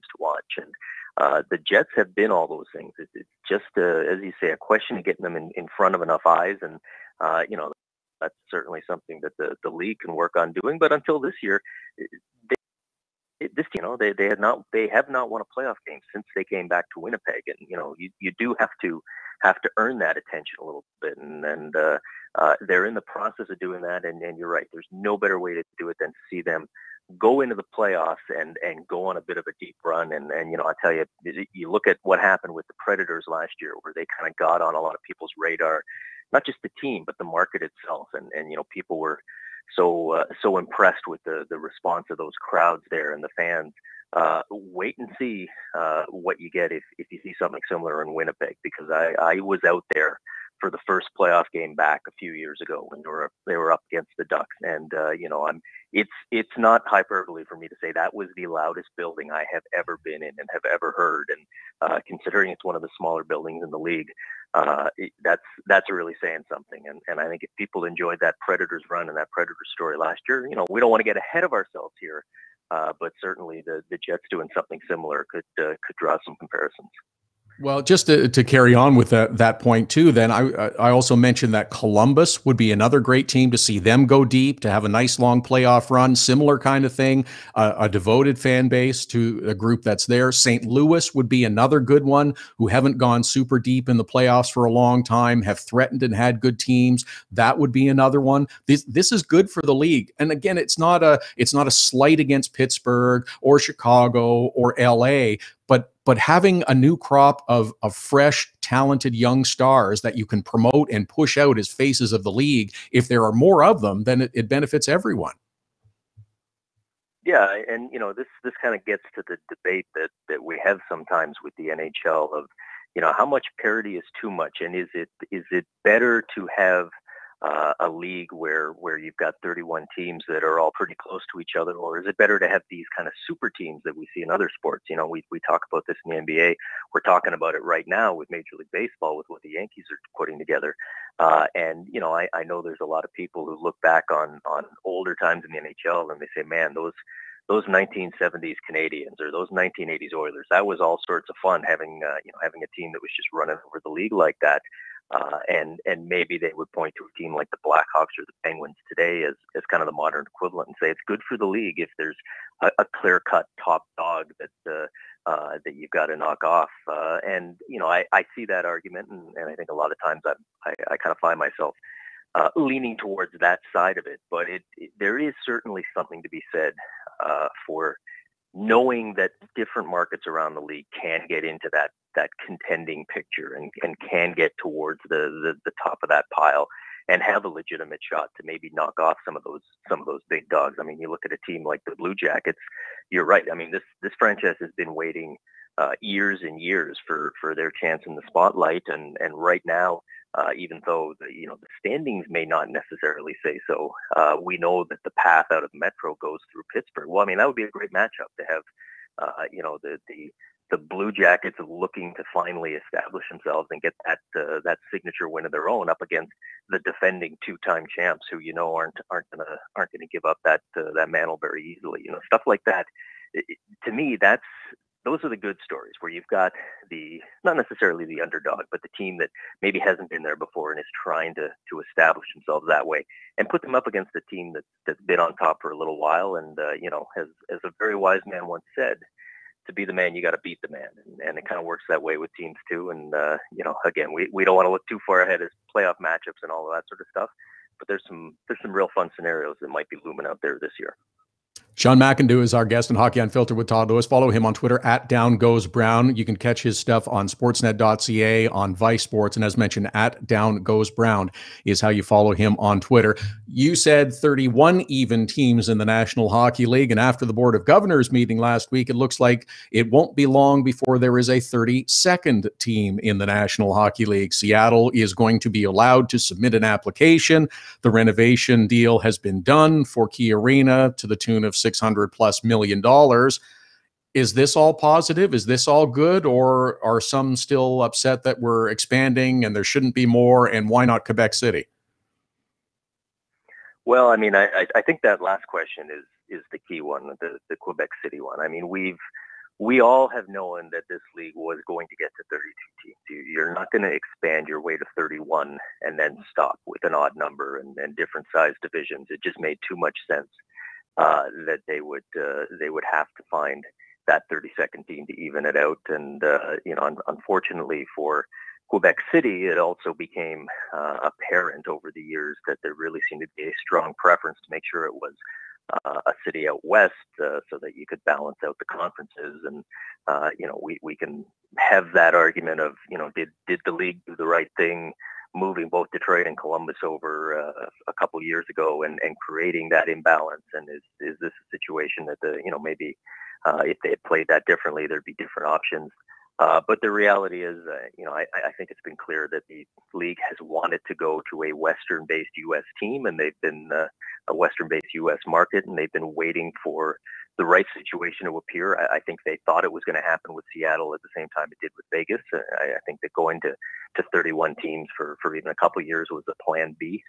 to watch. And the Jets have been all those things. It's just, as you say, a question of getting them in front of enough eyes. And, that's certainly something that the league can work on doing. But until this year, they have not won a playoff game since they came back to Winnipeg. And you do have to earn that attention a little bit. And they're in the process of doing that. And you're right. There's no better way to do it than to see them go into the playoffs and go on a bit of a deep run. And I tell you, you look at what happened with the Predators last year, where they kind of got on a lot of people's radar. Not just the team, but the market itself. And people were so impressed with the response of those crowds there and the fans. Wait and see what you get if you see something similar in Winnipeg, because I was out there for the first playoff game back a few years ago when they were up against the Ducks. And, it's not hyperbole for me to say that was the loudest building I have ever been in and have ever heard. And considering it's one of the smaller buildings in the league, that's really saying something. And I think if people enjoyed that Predators run and that Predators story last year, we don't want to get ahead of ourselves here. But certainly the Jets doing something similar could draw some comparisons. Well, just to carry on with that point too, then I also mentioned that Columbus would be another great team to see them go deep, to have a nice long playoff run, similar kind of thing, a devoted fan base to a group that's there. St. Louis would be another good one, who haven't gone super deep in the playoffs for a long time, have threatened and had good teams. That would be another one. This is good for the league. And again, it's not a slight against Pittsburgh or Chicago or LA, but having a new crop of fresh, talented young stars that you can promote and push out as faces of the league, if there are more of them, then it benefits everyone. Yeah, and this kind of gets to the debate that we have sometimes with the NHL of, how much parity is too much, and is it better to have a league where you've got 31 teams that are all pretty close to each other, or is it better to have these kind of super teams that we see in other sports? We talk about this in the NBA. We're talking about it right now with Major League Baseball, with what the Yankees are putting together. And I know there's a lot of people who look back on older times in the NHL and they say, man, those 1970s Canadians or those 1980s Oilers, that was all sorts of fun having a team that was just running over the league like that. And maybe they would point to a team like the Blackhawks or the Penguins today as kind of the modern equivalent and say it's good for the league if there's a clear-cut top dog that you've got to knock off. And I see that argument, and I think a lot of times I kind of find myself leaning towards that side of it. But there is certainly something to be said for knowing that different markets around the league can get into that contending picture and can get towards the top of that pile and have a legitimate shot to maybe knock off some of those big dogs. I mean, you look at a team like the Blue Jackets, you're right. I mean, this franchise has been waiting years and years for their chance in the spotlight. And right now, even though the standings may not necessarily say so, we know that the path out of Metro goes through Pittsburgh. Well, I mean, that would be a great matchup to have, the Blue Jackets looking to finally establish themselves and get that signature win of their own up against the defending two-time champs who aren't gonna give up that mantle very easily. Stuff like that. To me, those are the good stories where you've got not necessarily the underdog, but the team that maybe hasn't been there before and is trying to establish themselves that way, and put them up against a team that's been on top for a little while. And as a very wise man once said, to be the man, you got to beat the man, and it kind of works that way with teams too. And again, we don't want to look too far ahead as playoff matchups and all of that sort of stuff, but there's some real fun scenarios that might be looming out there this year. Sean Mcindoe is our guest in Hockey Unfiltered with Todd Lewis. Follow him on Twitter at DownGoesBrown. You can catch his stuff on SportsNet.ca, on VICESports, and as mentioned, at DownGoesBrown is how you follow him on Twitter. You said 31 even teams in the National Hockey League, and after the Board of Governors meeting last week, it looks like it won't be long before there is a 32nd team in the National Hockey League. Seattle is going to be allowed to submit an application. The renovation deal has been done for Key Arena to the tune of $600+ million. Is this all positive? Is this all good? Or are some still upset that we're expanding and there shouldn't be more? And why not Quebec City? Well, I mean, I think that last question is the key one, the Quebec City one. I mean, we all have known that this league was going to get to 32 teams. You're not going to expand your way to 31 and then stop with an odd number and different size divisions. It just made too much sense that they would have to find that 32nd team to even it out. And unfortunately for Quebec City, it also became apparent over the years that there really seemed to be a strong preference to make sure it was a city out west, so that you could balance out the conferences. And we can have that argument of did the league do the right thing moving both Detroit and Columbus over a couple years ago and creating that imbalance? And is this a situation that maybe if they had played that differently, there'd be different options? But the reality is, I think it's been clear that the league has wanted to go to a Western-based U.S. team, and they've been a Western-based U.S. market, and they've been waiting for the right situation to appear. I think they thought it was going to happen with Seattle at the same time it did with Vegas. I think that going to 31 teams for even a couple of years was a plan B.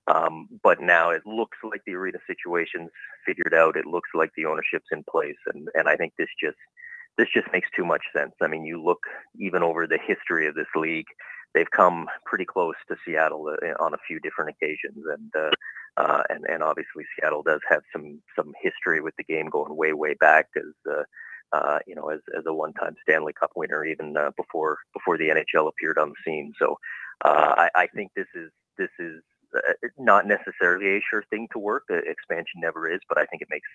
But now it looks like the arena situation's figured out. It looks like the ownership's in place, and I think this just makes too much sense. I mean, you look even over the history of this league, they've come pretty close to Seattle on a few different occasions, and obviously Seattle does have some history with the game going way back as a one-time Stanley Cup winner, even before the NHL appeared on the scene. So I think this is not necessarily a sure thing to work. Expansion never is, but I think it makes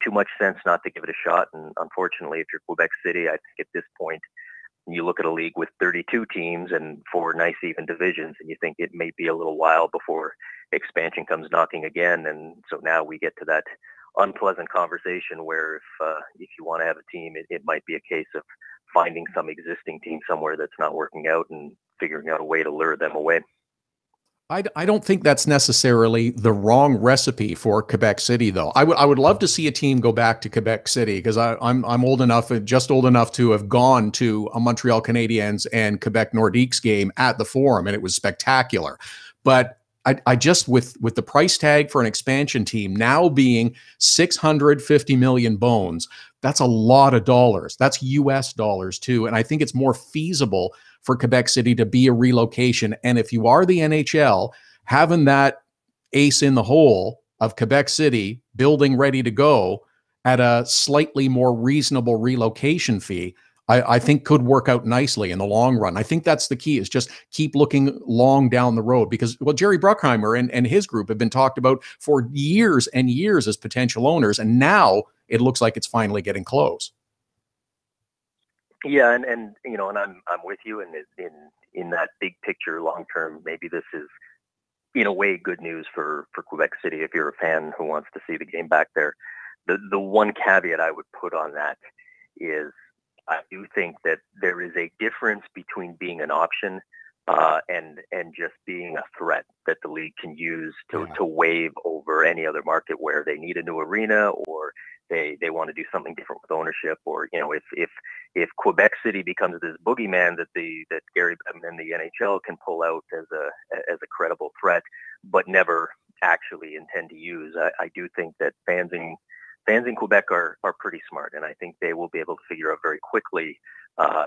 too much sense not to give it a shot. And unfortunately, if you're Quebec City, I think at this point, you look at a league with 32 teams and 4 nice even divisions, and you think it may be a little while before expansion comes knocking again. And so now we get to that unpleasant conversation where if you want to have a team, it might be a case of finding some existing team somewhere that's not working out and figuring out a way to lure them away. I don't think that's necessarily the wrong recipe for Quebec City, though. I would love to see a team go back to Quebec City, because I'm old enough to have gone to a Montreal Canadiens and Quebec Nordiques game at the Forum, and it was spectacular. But I just, with the price tag for an expansion team now being 650 million bones, that's a lot of dollars. That's US dollars too. And I think it's more feasible for Quebec City to be a relocation. And if you are the NHL, having that ace in the hole of Quebec City building ready to go at a slightly more reasonable relocation fee, I think could work out nicely in the long run. I think that's the key, is just keep looking long down the road, because, well, Jerry Bruckheimer and his group have been talked about for years and years as potential owners, and now it looks like it's finally getting close. Yeah, and I'm with you in that big picture, long term. Maybe this is, in a way, good news for Quebec City if you're a fan who wants to see the game back there. The one caveat I would put on that is, I do think that there is a difference between being an option and just being a threat that the league can use to wave over any other market where they need a new arena, or they want to do something different with ownership, or if Quebec City becomes this boogeyman that Gary Bettman and the NHL can pull out as a credible threat, but never actually intend to use. I do think that fans in Quebec are pretty smart, and I think they will be able to figure out very quickly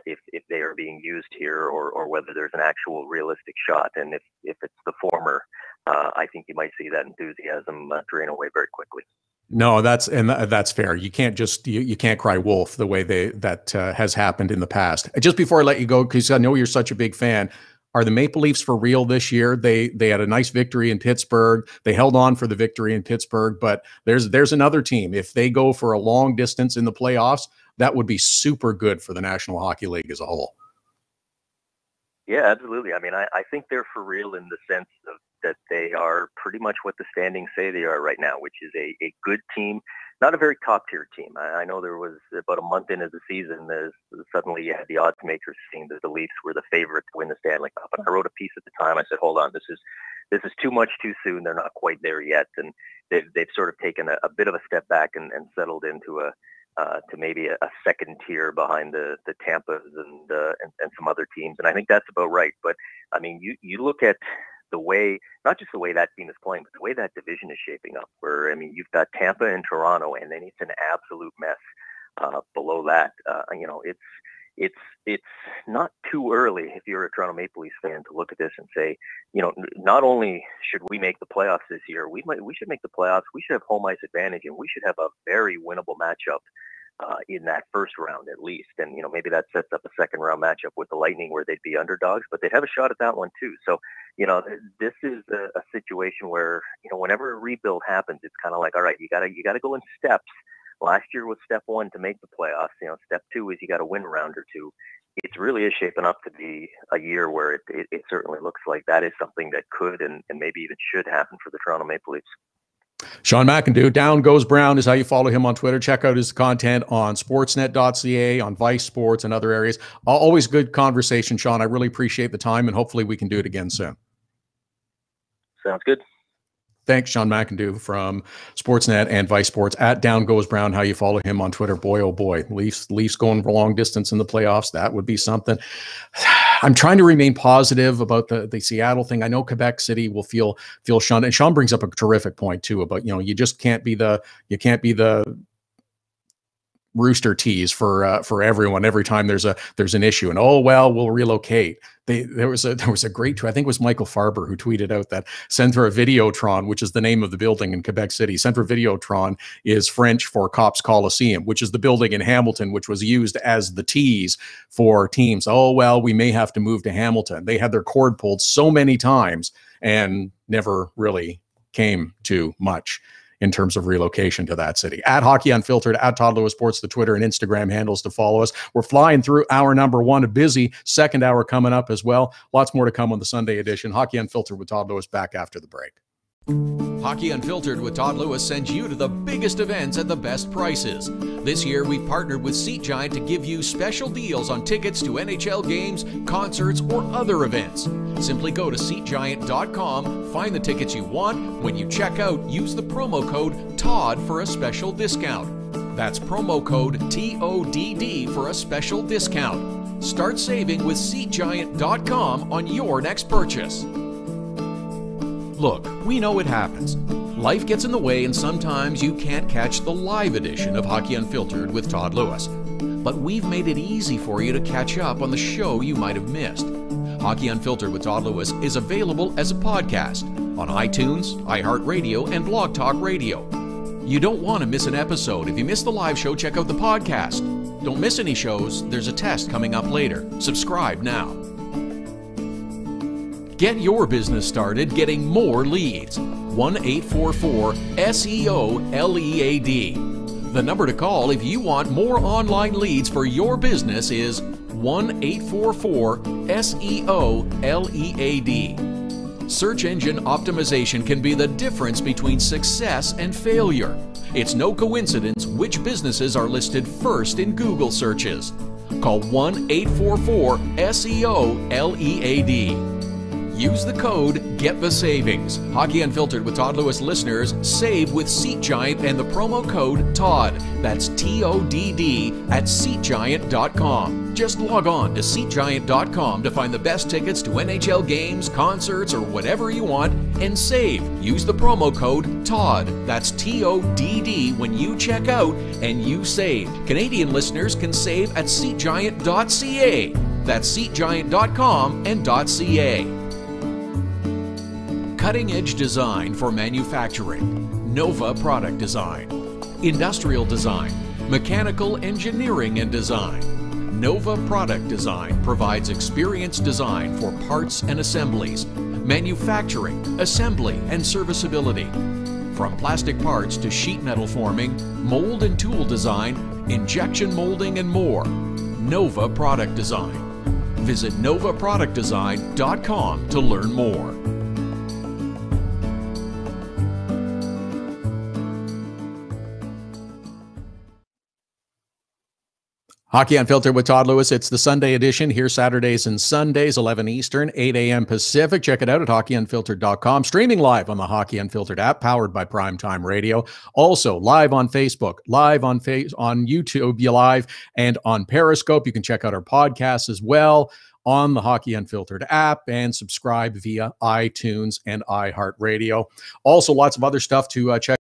if they are being used here, or whether there's an actual realistic shot. And if it's the former, I think you might see that enthusiasm drain away very quickly. No, that's fair. You can't just you can't cry wolf the way that has happened in the past. Just before I let you go, because I know you're such a big fan, are the Maple Leafs for real this year? They had a nice victory in Pittsburgh. They held on for the victory in Pittsburgh, but there's another team. If they go for a long distance in the playoffs, that would be super good for the National Hockey League as a whole. Yeah, absolutely. I mean, I think they're for real in the sense of that they are pretty much what the standings say they are right now, which is a good team, not a very top-tier team. I know there was about a month into the season, suddenly you had the odds makers saying that the Leafs were the favorite to win the Stanley Cup. And I wrote a piece at the time. I said, hold on, this is too much too soon. They're not quite there yet. And they've sort of taken a bit of a step back and settled into to maybe a second tier behind the Tampas and some other teams. And I think that's about right. But I mean, you look at the way, not just the way that team is playing, but the way that division is shaping up, where, I mean, you've got Tampa and Toronto, and then it's an absolute mess below that. It's not too early, if you're a Toronto Maple Leafs fan, to look at this and say, not only should we make the playoffs this year, we should make the playoffs. We should have home ice advantage, and we should have a very winnable matchup in that first round at least. And, maybe that sets up a second round matchup with the Lightning where they'd be underdogs, but they'd have a shot at that one too. So, this is a situation where, whenever a rebuild happens, it's kind of like, all right, you gotta go in steps. Last year was step one to make the playoffs. Step two is you got to win a round or two. It really is shaping up to be a year where it certainly looks like that is something that could and maybe even should happen for the Toronto Maple Leafs. Sean Mcindoe, Down Goes Brown is how you follow him on Twitter. Check out his content on sportsnet.ca, on VICESports, and other areas. Always good conversation, Sean. I really appreciate the time, and hopefully we can do it again soon. Sounds good. Thanks, Sean Mcindoe from SportsNet and VICESports. At Down Goes Brown, how you follow him on Twitter. Boy, oh boy, Leafs going for long distance in the playoffs. That would be something. I'm trying to remain positive about the Seattle thing. I know Quebec City will feel shunned, and Sean brings up a terrific point too about, you just can't be the rooster tease for everyone every time there's an issue, and we'll relocate. There was a great tweet, I think it was Michael Farber, who tweeted out that Centre Videotron, which is the name of the building in Quebec City, Centre Videotron is French for Cops Coliseum, which is the building in Hamilton which was used as the tease for teams. We may have to move to Hamilton. They had their cord pulled so many times and never really came to much in terms of relocation to that city. At Hockey Unfiltered, at Todd Lewis Sports, the Twitter and Instagram handles to follow us. We're flying through hour number one, a busy second hour coming up as well. Lots more to come on the Sunday edition. Hockey Unfiltered with Todd Lewis back after the break. Hockey Unfiltered with Todd Lewis sends you to the biggest events at the best prices. This year, we partnered with Seat Giant to give you special deals on tickets to NHL games, concerts, or other events. Simply go to SeatGiant.com, find the tickets you want. When you check out, use the promo code TODD for a special discount. That's promo code TODD for a special discount. Start saving with SeatGiant.com on your next purchase. Look, we know it happens. Life gets in the way and sometimes you can't catch the live edition of Hockey Unfiltered with Todd Lewis. But we've made it easy for you to catch up on the show you might have missed. Hockey Unfiltered with Todd Lewis is available as a podcast on iTunes, iHeartRadio, and Blog Talk Radio. You don't want to miss an episode. If you miss the live show, check out the podcast. Don't miss any shows. There's a test coming up later. Subscribe now. Get your business started getting more leads. 1-844-SEO-LEAD. The number to call if you want more online leads for your business is 1-844-SEO-LEAD. Search engine optimization can be the difference between success and failure. It's no coincidence which businesses are listed first in Google searches. Call 1-844-SEO-LEAD. Use the code Get the Savings. Hockey Unfiltered with Todd Lewis listeners save with SeatGiant and the promo code TODD. That's TODD at SeatGiant.com. Just log on to SeatGiant.com to find the best tickets to NHL games, concerts, or whatever you want and save. Use the promo code TODD. That's TODD when you check out and you save. Canadian listeners can save at SeatGiant.ca. That's SeatGiant.com and .ca. Cutting-edge design for manufacturing, Nova Product Design. Industrial design, mechanical engineering and design. Nova Product Design provides experienced design for parts and assemblies, manufacturing, assembly, and serviceability. From plastic parts to sheet metal forming, mold and tool design, injection molding, and more. Nova Product Design. Visit novaproductdesign.com to learn more. Hockey Unfiltered with Todd Lewis. It's the Sunday edition here Saturdays and Sundays, 11 Eastern, 8 a.m. Pacific. Check it out at hockeyunfiltered.com. Streaming live on the Hockey Unfiltered app, powered by Primetime Radio. Also live on Facebook, live on YouTube, live, and on Periscope. You can check out our podcasts as well on the Hockey Unfiltered app and subscribe via iTunes and iHeartRadio. Also, lots of other stuff to check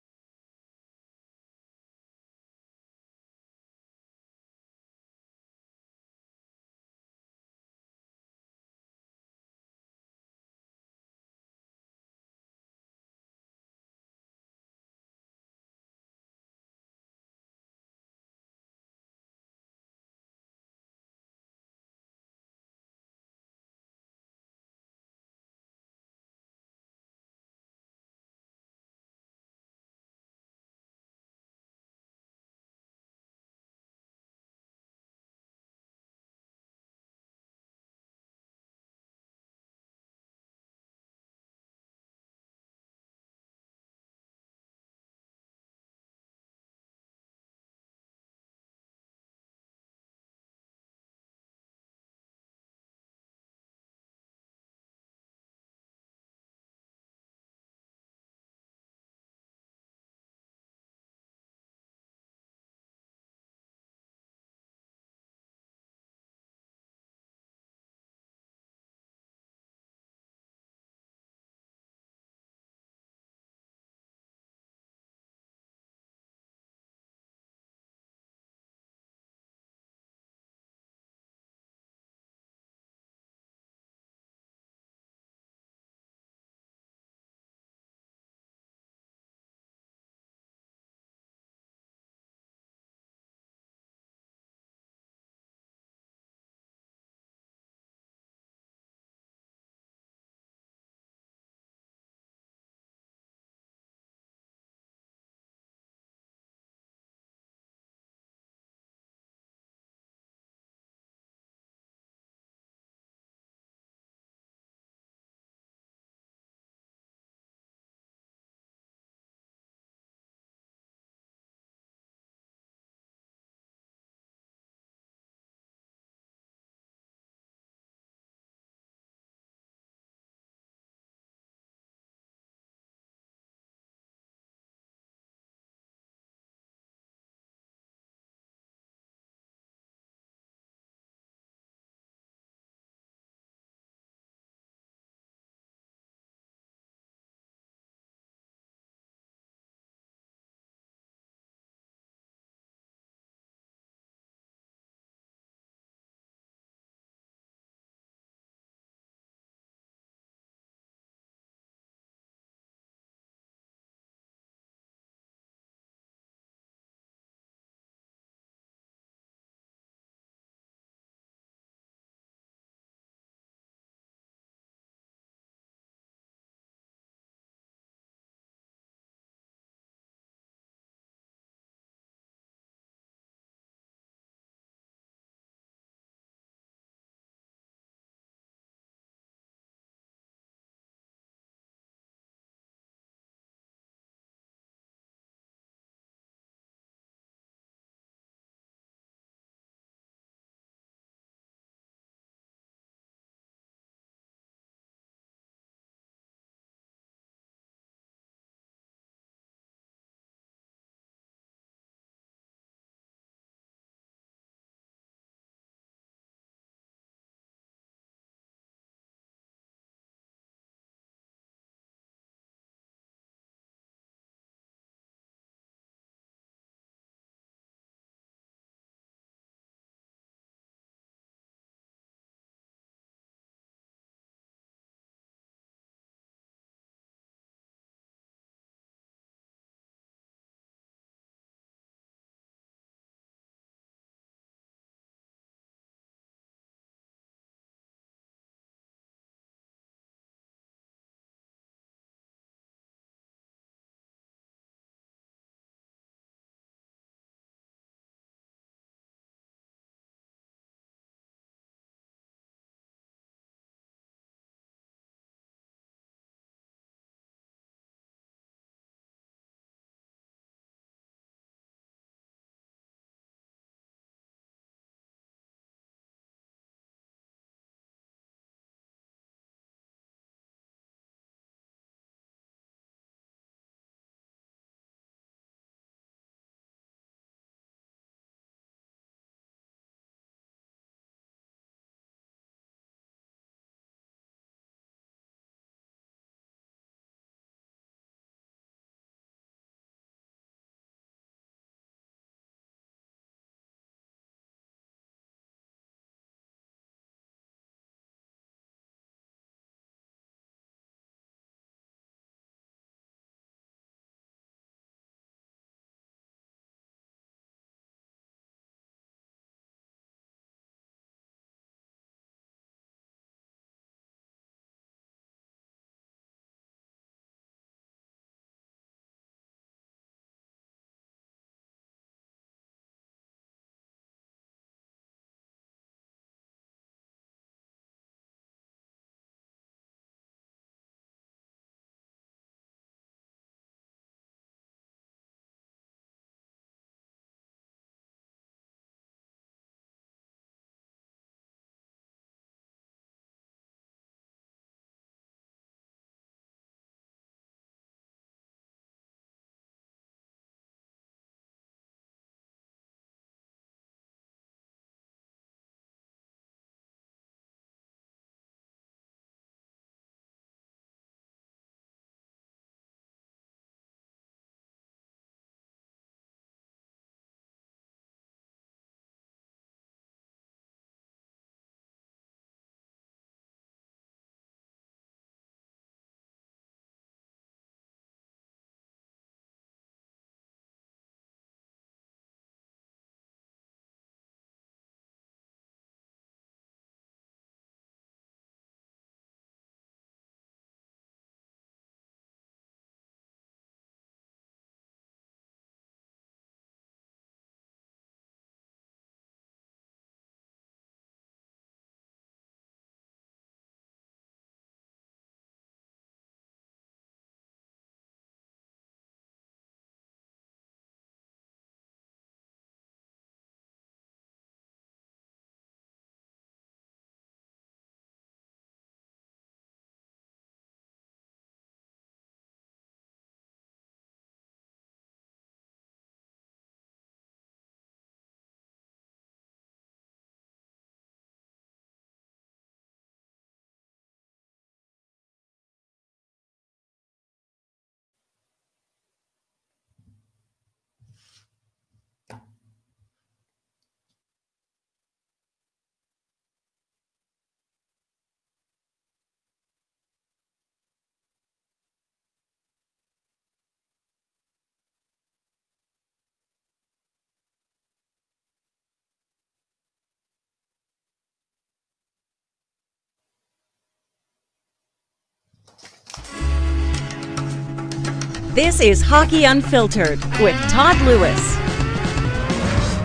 This is Hockey Unfiltered with Todd Lewis.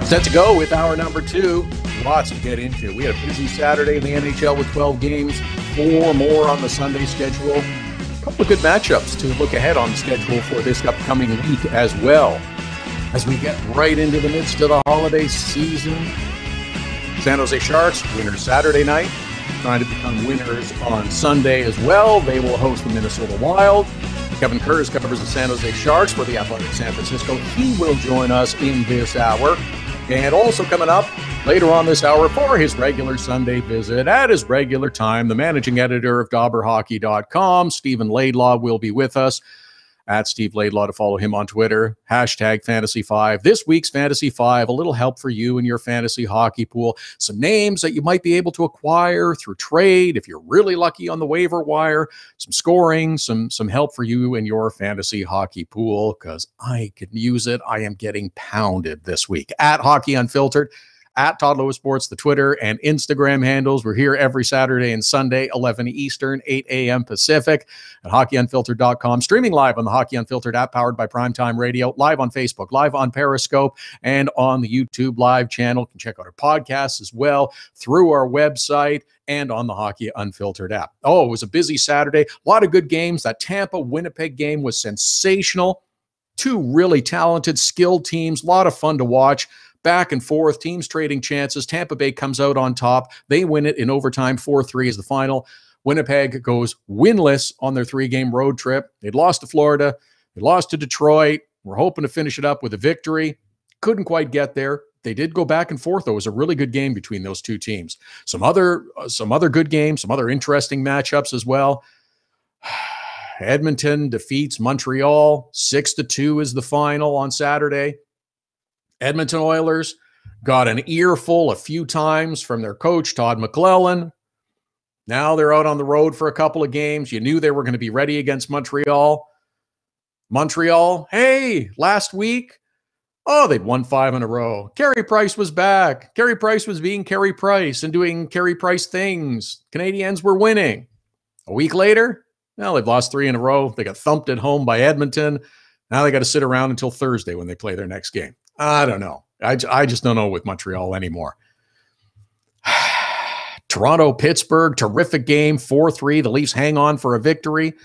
Set to go with hour number 2. Lots to get into. We had a busy Saturday in the NHL with 12 games, 4 more on the Sunday schedule. A couple of good matchups to look ahead on the schedule for this upcoming week as well. As we get right into the midst of the holiday season, San Jose Sharks, winners Saturday night, trying to become winners on Sunday as well. They will host the Minnesota Wild. Kevin Kurz covers the San Jose Sharks for the Athletic San Francisco. He will join us in this hour. And also coming up later on this hour for his regular Sunday visit at his regular time, the managing editor of DobberHockey.com, Stephen Laidlaw, will be with us. At Steve Laidlaw to follow him on Twitter, hashtag Fantasy5. This week's Fantasy 5, a little help for you in your fantasy hockey pool. Some names that you might be able to acquire through trade if you're really lucky on the waiver wire. Some scoring, some help for you in your fantasy hockey pool because I could use it. I am getting pounded this week. At Hockey Unfiltered, at Todd Lewis Sports, the Twitter and Instagram handles. We're here every Saturday and Sunday, 11 Eastern, 8 a.m. Pacific at hockeyunfiltered.com. Streaming live on the Hockey Unfiltered app powered by Primetime Radio, live on Facebook, live on Periscope, and on the YouTube live channel. You can check out our podcasts as well through our website and on the Hockey Unfiltered app. Oh, it was a busy Saturday. A lot of good games. That Tampa-Winnipeg game was sensational. 2 really talented, skilled teams. A lot of fun to watch. Back and forth, teams trading chances. Tampa Bay comes out on top. They win it in overtime. 4-3 is the final. Winnipeg goes winless on their 3-game road trip. They'd lost to Florida. They lost to Detroit. We're hoping to finish it up with a victory. Couldn't quite get there. They did go back and forth, though. It was a really good game between those 2 teams. Some other good games, some other interesting matchups as well. Edmonton defeats Montreal. 6-2 is the final on Saturday. Edmonton Oilers got an earful a few times from their coach, Todd McClellan. Now they're out on the road for a couple of games. You knew they were going to be ready against Montreal. Montreal, hey, last week, they'd won 5 in a row. Carey Price was back. Carey Price was being Carey Price and doing Carey Price things. Canadiens were winning. A week later, well, they've lost 3 in a row. They got thumped at home by Edmonton. Now they got to sit around until Thursday when they play their next game. I don't know. I just don't know with Montreal anymore. Toronto, Pittsburgh, terrific game, 4-3. The Leafs hang on for a victory.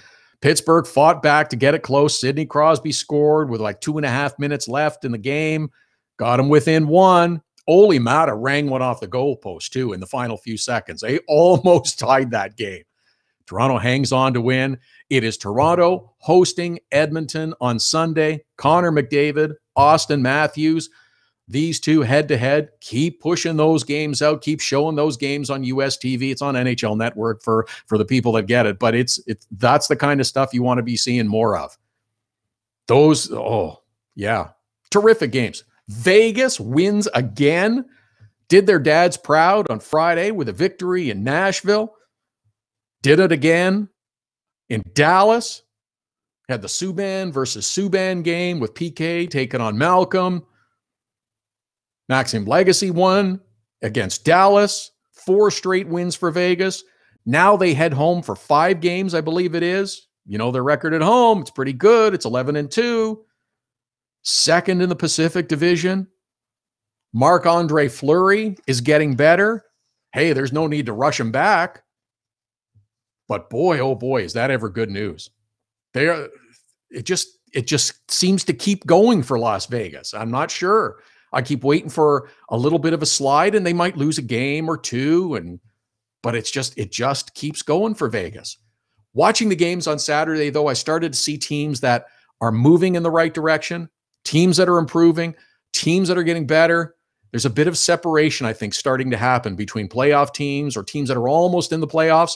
Pittsburgh fought back to get it close. Sidney Crosby scored with like 2.5 minutes left in the game. Got him within 1. Ole Mata rang one off the goalpost, too, in the final few seconds. They almost tied that game. Toronto hangs on to win. It is Toronto hosting Edmonton on Sunday. Connor McDavid, Austin Matthews, these 2 head-to-head. Keep pushing those games out. Keep showing those games on US TV. It's on NHL Network for the people that get it. But that's the kind of stuff you want to be seeing more of. Those, terrific games. Vegas wins again. Did their dads proud on Friday with a victory in Nashville. Did it again in Dallas. Had the Subban versus Subban game with PK taking on Malcolm. Maxim Legacy won against Dallas. 4 straight wins for Vegas. Now they head home for 5 games, I believe it is. You know their record at home. It's pretty good. It's 11-2. Second in the Pacific Division. Marc-Andre Fleury is getting better. Hey, there's no need to rush him back. But boy, oh boy, is that ever good news. It just seems to keep going for Las Vegas. I'm not sure. I keep waiting for a little bit of a slide and they might lose a game or 2. But it just keeps going for Vegas. Watching the games on Saturday, though, I started to see teams that are moving in the right direction, teams that are improving, teams that are getting better. There's a bit of separation, I think, starting to happen between playoff teams or teams that are almost in the playoffs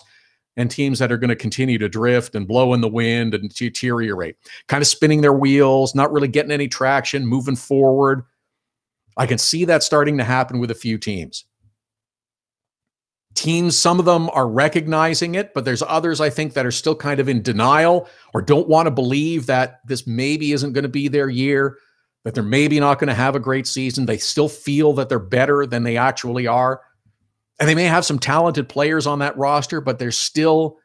and teams that are going to continue to drift and blow in the wind and deteriorate, kind of spinning their wheels, not really getting any traction, moving forward. I can see that starting to happen with a few teams. Teams, some of them are recognizing it, but there's others, I think, that are still kind of in denial or don't want to believe that this maybe isn't going to be their year, that they're maybe not going to have a great season. They still feel that they're better than they actually are. And they may have some talented players on that roster, but there's still,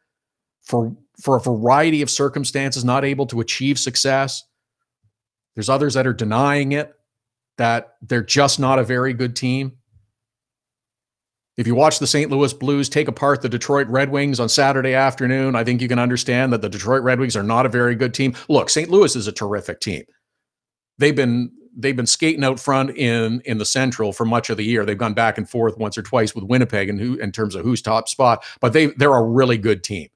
for for a variety of circumstances, not able to achieve success. There's others that are denying it, that they're just not a very good team. If you watch the St. Louis Blues take apart the Detroit Red Wings on Saturday afternoon, I think you can understand that the Detroit Red Wings are not a very good team. Look, St. Louis is a terrific team. They've been skating out front in the Central for much of the year. They've gone back and forth once or twice with Winnipeg in terms of who's top spot, but they're a really good team.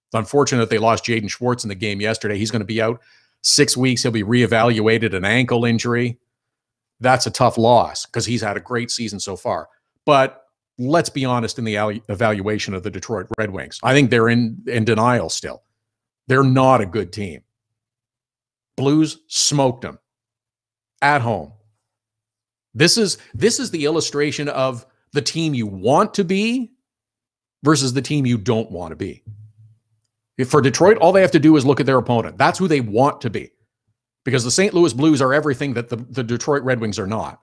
It's unfortunate they lost Jaden Schwartz in the game yesterday. He's going to be out 6 weeks. He'll be reevaluated, an ankle injury. That's a tough loss because he's had a great season so far. But let's be honest in the evaluation of the Detroit Red Wings. I think they're in denial still. They're not a good team. Blues smoked them at home. This is the illustration of the team you want to be versus the team you don't want to be. For Detroit, all they have to do is look at their opponent. That's who they want to be. Because the St. Louis Blues are everything that the Detroit Red Wings are not.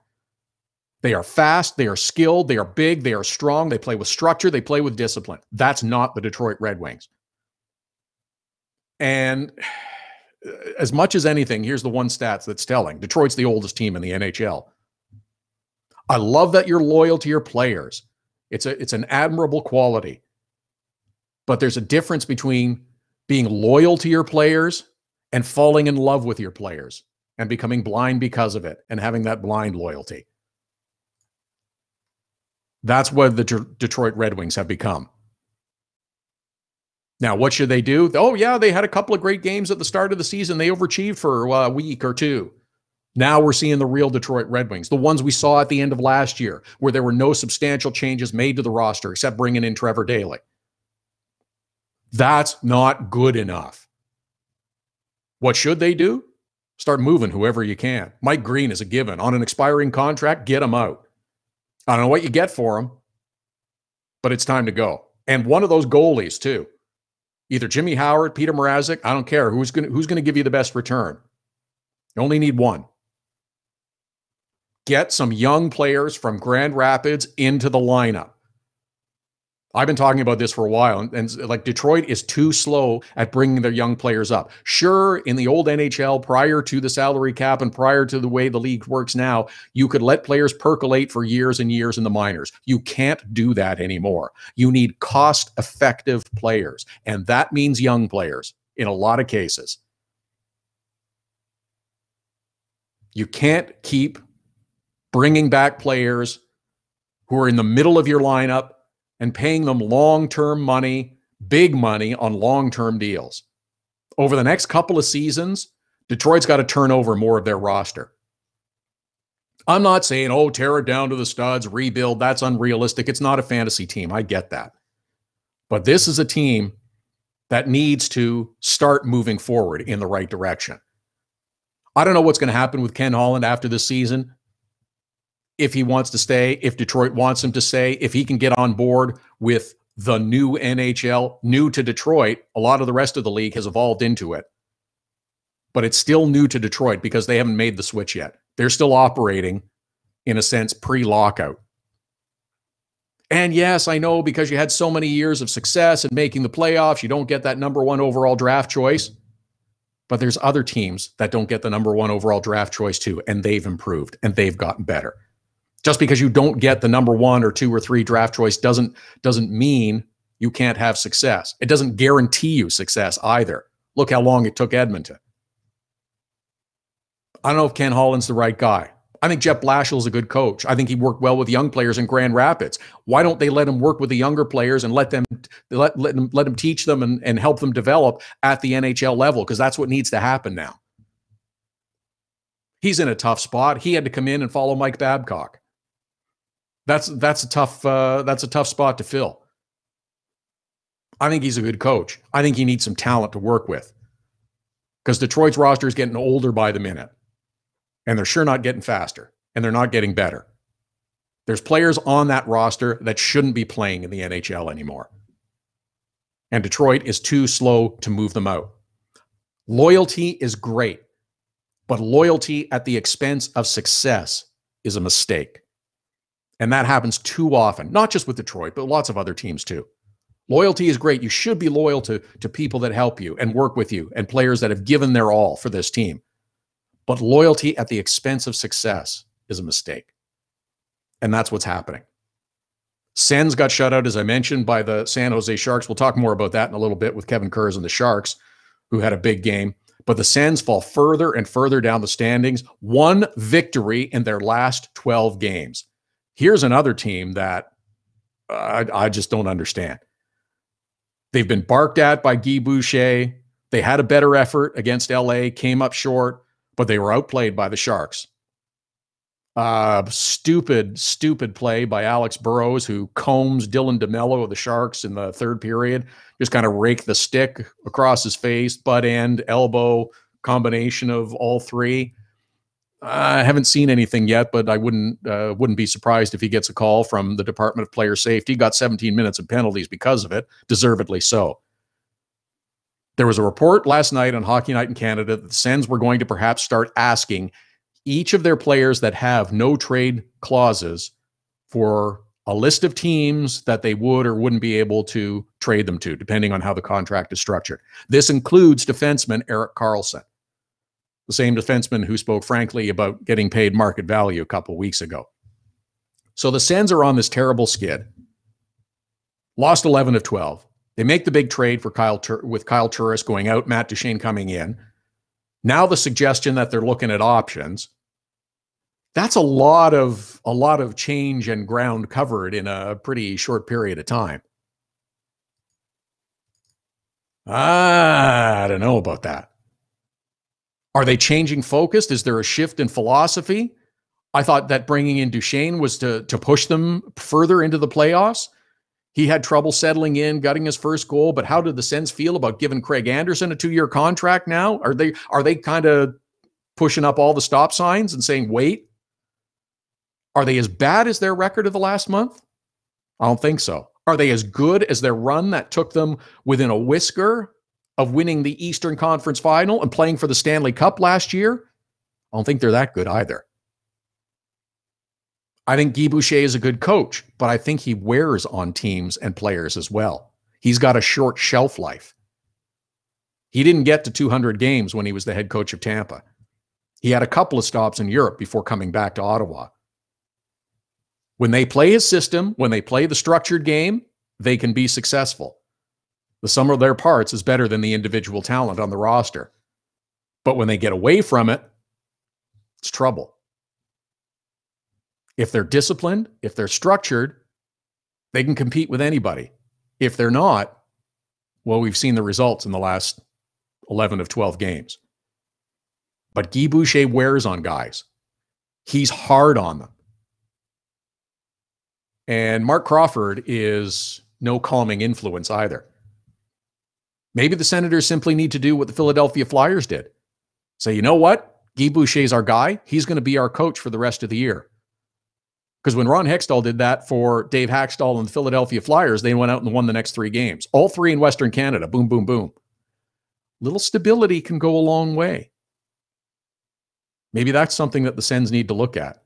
They are fast, they are skilled, they are big, they are strong, they play with structure, they play with discipline. That's not the Detroit Red Wings. And as much as anything, here's the one stat that's telling. Detroit's the oldest team in the NHL. I love that you're loyal to your players. It's an admirable quality. But there's a difference between being loyal to your players and falling in love with your players and becoming blind because of it and having that blind loyalty. That's what the Detroit Red Wings have become. Now, what should they do? Oh, yeah, they had a couple of great games at the start of the season. They overachieved for a week or two. Now we're seeing the real Detroit Red Wings, the ones we saw at the end of last year, where there were no substantial changes made to the roster except bringing in Trevor Daley. That's not good enough. What should they do? Start moving whoever you can. Mike Green is a given. On an expiring contract, get him out. I don't know what you get for him, but it's time to go. And one of those goalies, too. Either Jimmy Howard, Peter Mrazek, I don't care. Who's going to give you the best return? You only need one. Get some young players from Grand Rapids into the lineup. I've been talking about this for a while, and like Detroit is too slow at bringing their young players up. Sure, in the old NHL, prior to the salary cap and prior to the way the league works now, you could let players percolate for years and years in the minors. You can't do that anymore. You need cost-effective players, and that means young players in a lot of cases. You can't keep bringing back players who are in the middle of your lineup and paying them long-term money, big money on long-term deals. Over the next couple of seasons, Detroit's got to turn over more of their roster. I'm not saying, oh, tear it down to the studs, rebuild. That's unrealistic. It's not a fantasy team. I get that. But this is a team that needs to start moving forward in the right direction. I don't know what's going to happen with Ken Holland after this season. If he wants to stay, if Detroit wants him to stay, if he can get on board with the new NHL, new to Detroit, a lot of the rest of the league has evolved into it. But it's still new to Detroit because they haven't made the switch yet. They're still operating, in a sense, pre-lockout. And yes, I know because you had so many years of success and making the playoffs, you don't get that number one overall draft choice. But there's other teams that don't get the number one overall draft choice too, and they've improved and they've gotten better. Just because you don't get the number 1 or 2 or 3 draft choice doesn't mean you can't have success. It doesn't guarantee you success either. Look how long it took Edmonton. I don't know if Ken Holland's the right guy. I think Jeff Blashill a good coach. I think he worked well with young players in Grand Rapids. Why don't they let him work with the younger players and let him teach them and help them develop at the NHL level? Because that's what needs to happen now. He's in a tough spot. He had to come in and follow Mike Babcock. That's a tough spot to fill. I think he's a good coach. I think he needs some talent to work with because Detroit's roster is getting older by the minute, and they're sure not getting faster, and they're not getting better. There's players on that roster that shouldn't be playing in the NHL anymore, and Detroit is too slow to move them out. Loyalty is great, but loyalty at the expense of success is a mistake. And that happens too often, not just with Detroit, but lots of other teams too. Loyalty is great. You should be loyal to people that help you and work with you and players that have given their all for this team. But loyalty at the expense of success is a mistake. And that's what's happening. Sens got shut out, as I mentioned, by the San Jose Sharks. We'll talk more about that in a little bit with Kevin Kurz and the Sharks, who had a big game. But the Sens fall further and further down the standings. 1 victory in their last 12 games. Here's another team that I just don't understand. They've been barked at by Guy Boucher. They had a better effort against LA, came up short, but they were outplayed by the Sharks. Stupid play by Alex Burrows, who combs Dylan DeMello of the Sharks in the third period. Just kind of raked the stick across his face, butt end, elbow, combination of all three. I haven't seen anything yet, but I wouldn't be surprised if he gets a call from the Department of Player Safety. Got 17 minutes of penalties because of it, deservedly so. There was a report last night on Hockey Night in Canada that the Sens were going to perhaps start asking each of their players that have no trade clauses for a list of teams that they would or wouldn't be able to trade them to, depending on how the contract is structured. This includes defenseman Erik Karlsson, the same defenseman who spoke frankly about getting paid market value a couple of weeks ago. So the Sens are on this terrible skid. Lost 11 of 12. They make the big trade for with Kyle Turris going out, Matt Duchene coming in. Now the suggestion that they're looking at options. That's a lot of change and ground covered in a pretty short period of time. I don't know about that. Are they changing focus? Is there a shift in philosophy? I thought that bringing in Duchene was to push them further into the playoffs. He had trouble settling in, getting his first goal, but how did the Sens feel about giving Craig Anderson a 2-year contract now? Are they kind of pushing up all the stop signs and saying, wait? Are they as bad as their record of the last month? I don't think so. Are they as good as their run that took them within a whisker of winning the Eastern Conference Final and playing for the Stanley Cup last year? I don't think they're that good either. I think Guy Boucher is a good coach, but I think he wears on teams and players as well. He's got a short shelf life. He didn't get to 200 games when he was the head coach of Tampa. He had a couple of stops in Europe before coming back to Ottawa. When they play his system, when they play the structured game, they can be successful. The sum of their parts is better than the individual talent on the roster. But when they get away from it, it's trouble. If they're disciplined, if they're structured, they can compete with anybody. If they're not, well, we've seen the results in the last 11 of 12 games. But Guy Boucher wears on guys. He's hard on them. And Mark Crawford is no calming influence either. Maybe the Senators simply need to do what the Philadelphia Flyers did. Say, you know what? Guy Boucher's our guy. He's going to be our coach for the rest of the year. Because when Ron Hextall did that for Dave Haxtell and the Philadelphia Flyers, they went out and won the next 3 games. All 3 in Western Canada. Boom, boom, boom. Little stability can go a long way. Maybe that's something that the Sens need to look at.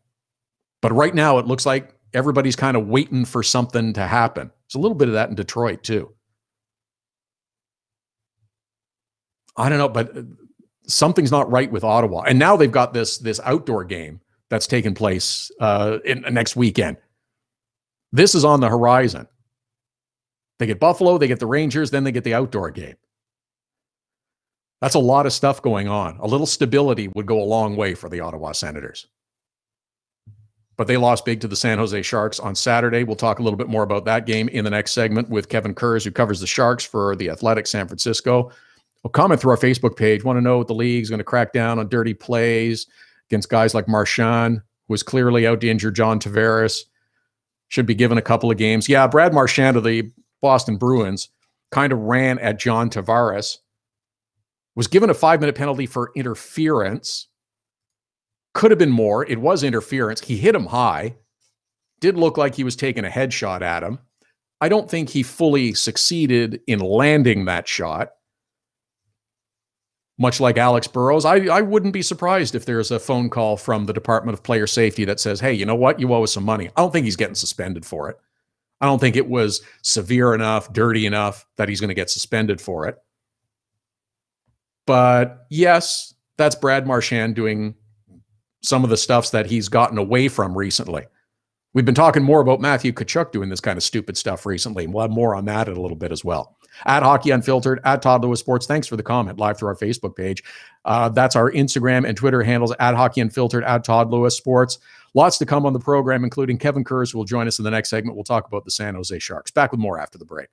But right now, it looks like everybody's kind of waiting for something to happen. There's a little bit of that in Detroit, too. I don't know, but something's not right with Ottawa. And now they've got this outdoor game that's taking place in next weekend. This is on the horizon. They get Buffalo, they get the Rangers, then they get the outdoor game. That's a lot of stuff going on. A little stability would go a long way for the Ottawa Senators. But they lost big to the San Jose Sharks on Saturday. We'll talk a little bit more about that game in the next segment with Kevin Kurz, who covers the Sharks for the Athletic San Francisco. We'll comment through our Facebook page. Want to know what the league's going to crack down on dirty plays against guys like Marchand, who was clearly out to injure John Tavares. Should be given a couple of games. Yeah, Brad Marchand of the Boston Bruins kind of ran at John Tavares. Was given a 5-minute penalty for interference. Could have been more. It was interference. He hit him high. Did look like he was taking a headshot at him. I don't think he fully succeeded in landing that shot. Much like Alex Burrows, I wouldn't be surprised if there's a phone call from the Department of Player Safety that says, hey, you know what? You owe us some money. I don't think he's getting suspended for it. I don't think it was severe enough, dirty enough that he's going to get suspended for it. But yes, that's Brad Marchand doing some of the stuffs that he's gotten away from recently. We've been talking more about Matthew Tkachuk doing this kind of stupid stuff recently. We'll have more on that in a little bit as well. At Hockey Unfiltered, at Todd Lewis Sports. Thanks for the comment live through our Facebook page. That's our Instagram and Twitter handles, at Hockey Unfiltered, at Todd Lewis Sports. Lots to come on the program, including Kevin Kurz, who will join us in the next segment. We'll talk about the San Jose Sharks. Back with more after the break.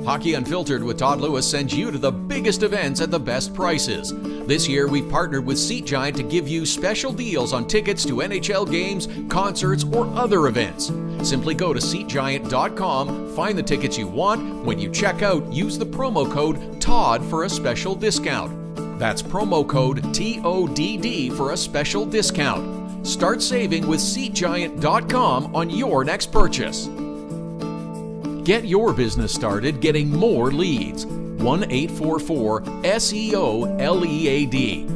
Hockey Unfiltered with Todd Lewis sends you to the biggest events at the best prices. This year, we've partnered with Seat Giant to give you special deals on tickets to NHL games, concerts, or other events. Simply go to SeatGiant.com, find the tickets you want. When you check out, use the promo code TODD for a special discount. That's promo code TODD for a special discount. Start saving with SeatGiant.com on your next purchase. Get your business started getting more leads. 1-844-SEO-LEAD.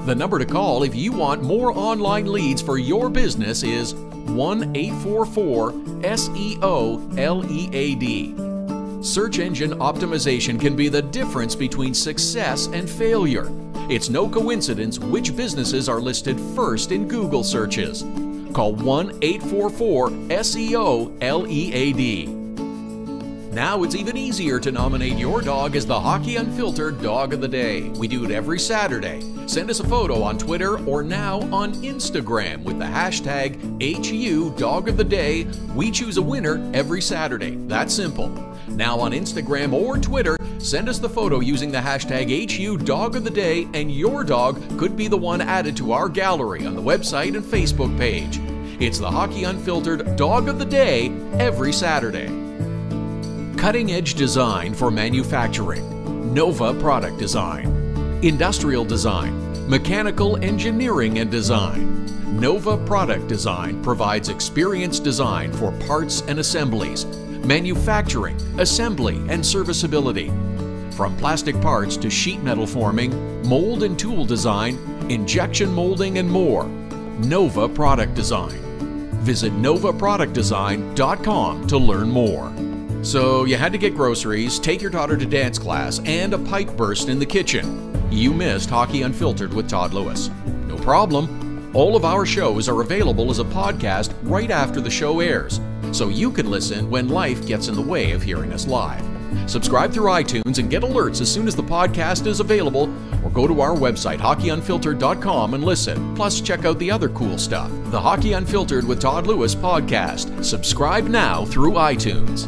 The number to call if you want more online leads for your business is 1-844-SEO-LEAD. Search engine optimization can be the difference between success and failure. It's no coincidence which businesses are listed first in Google searches. Call 1-844-SEO-LEAD. Now it's even easier to nominate your dog as the Hockey Unfiltered Dog of the Day. We do it every Saturday. Send us a photo on Twitter or now on Instagram with the hashtag HU Dog of the Day. We choose a winner every Saturday. That's simple. Now on Instagram or Twitter, send us the photo using the hashtag HU Dog of the Day, and your dog could be the one added to our gallery on the website and Facebook page. It's the Hockey Unfiltered Dog of the Day every Saturday. Cutting-edge design for manufacturing, Nova Product Design. Industrial design, mechanical engineering and design. Nova Product Design provides experienced design for parts and assemblies, manufacturing, assembly, and serviceability. From plastic parts to sheet metal forming, mold and tool design, injection molding, and more. Nova Product Design. Visit novaproductdesign.com to learn more. So you had to get groceries, take your daughter to dance class, and a pipe burst in the kitchen. You missed Hockey Unfiltered with Todd Lewis. No problem. All of our shows are available as a podcast right after the show airs, so you can listen when life gets in the way of hearing us live. Subscribe through iTunes and get alerts as soon as the podcast is available, or go to our website, hockeyunfiltered.com, and listen. Plus, check out the other cool stuff. The Hockey Unfiltered with Todd Lewis podcast. Subscribe now through iTunes.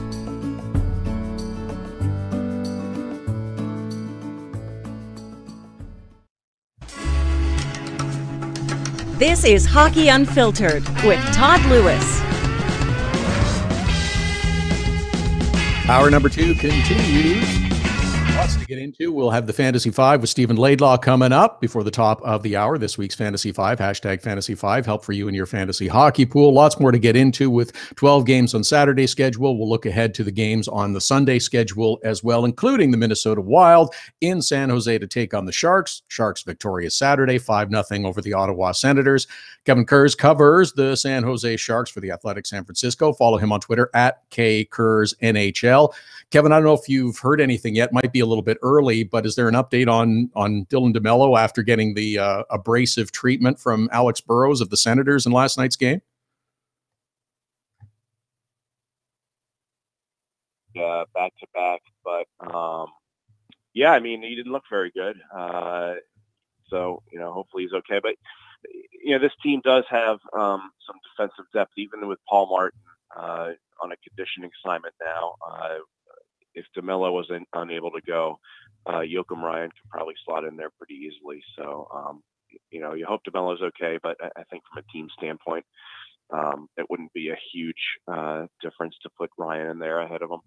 This is Hockey Unfiltered with Todd Lewis. Hour number 2 continues. Lots to get into. We'll have the Fantasy 5 with Stephen Laidlaw coming up before the top of the hour. This week's Fantasy 5, hashtag Fantasy 5, help for you in your fantasy hockey pool. Lots more to get into with 12 games on Saturday's schedule. We'll look ahead to the games on the Sunday schedule as well, including the Minnesota Wild in San Jose to take on the Sharks. Sharks victorious Saturday, 5-0 over the Ottawa Senators. Kevin Kurz covers the San Jose Sharks for the Athletic San Francisco. Follow him on Twitter at KKurzNHL. Kevin, I don't know if you've heard anything yet. Might be a little bit early, but is there an update on Dylan DeMello after getting the abrasive treatment from Alex Burrows of the Senators in last night's game? Yeah, back to back, but yeah, I mean, he didn't look very good. So hopefully he's okay. But this team does have some defensive depth, even with Paul Martin on a conditioning assignment now. If DeMello was unable to go, Joakim Ryan could probably slot in there pretty easily. So, you hope DeMello's okay, but I think from a team standpoint, it wouldn't be a huge difference to put Ryan in there ahead of him.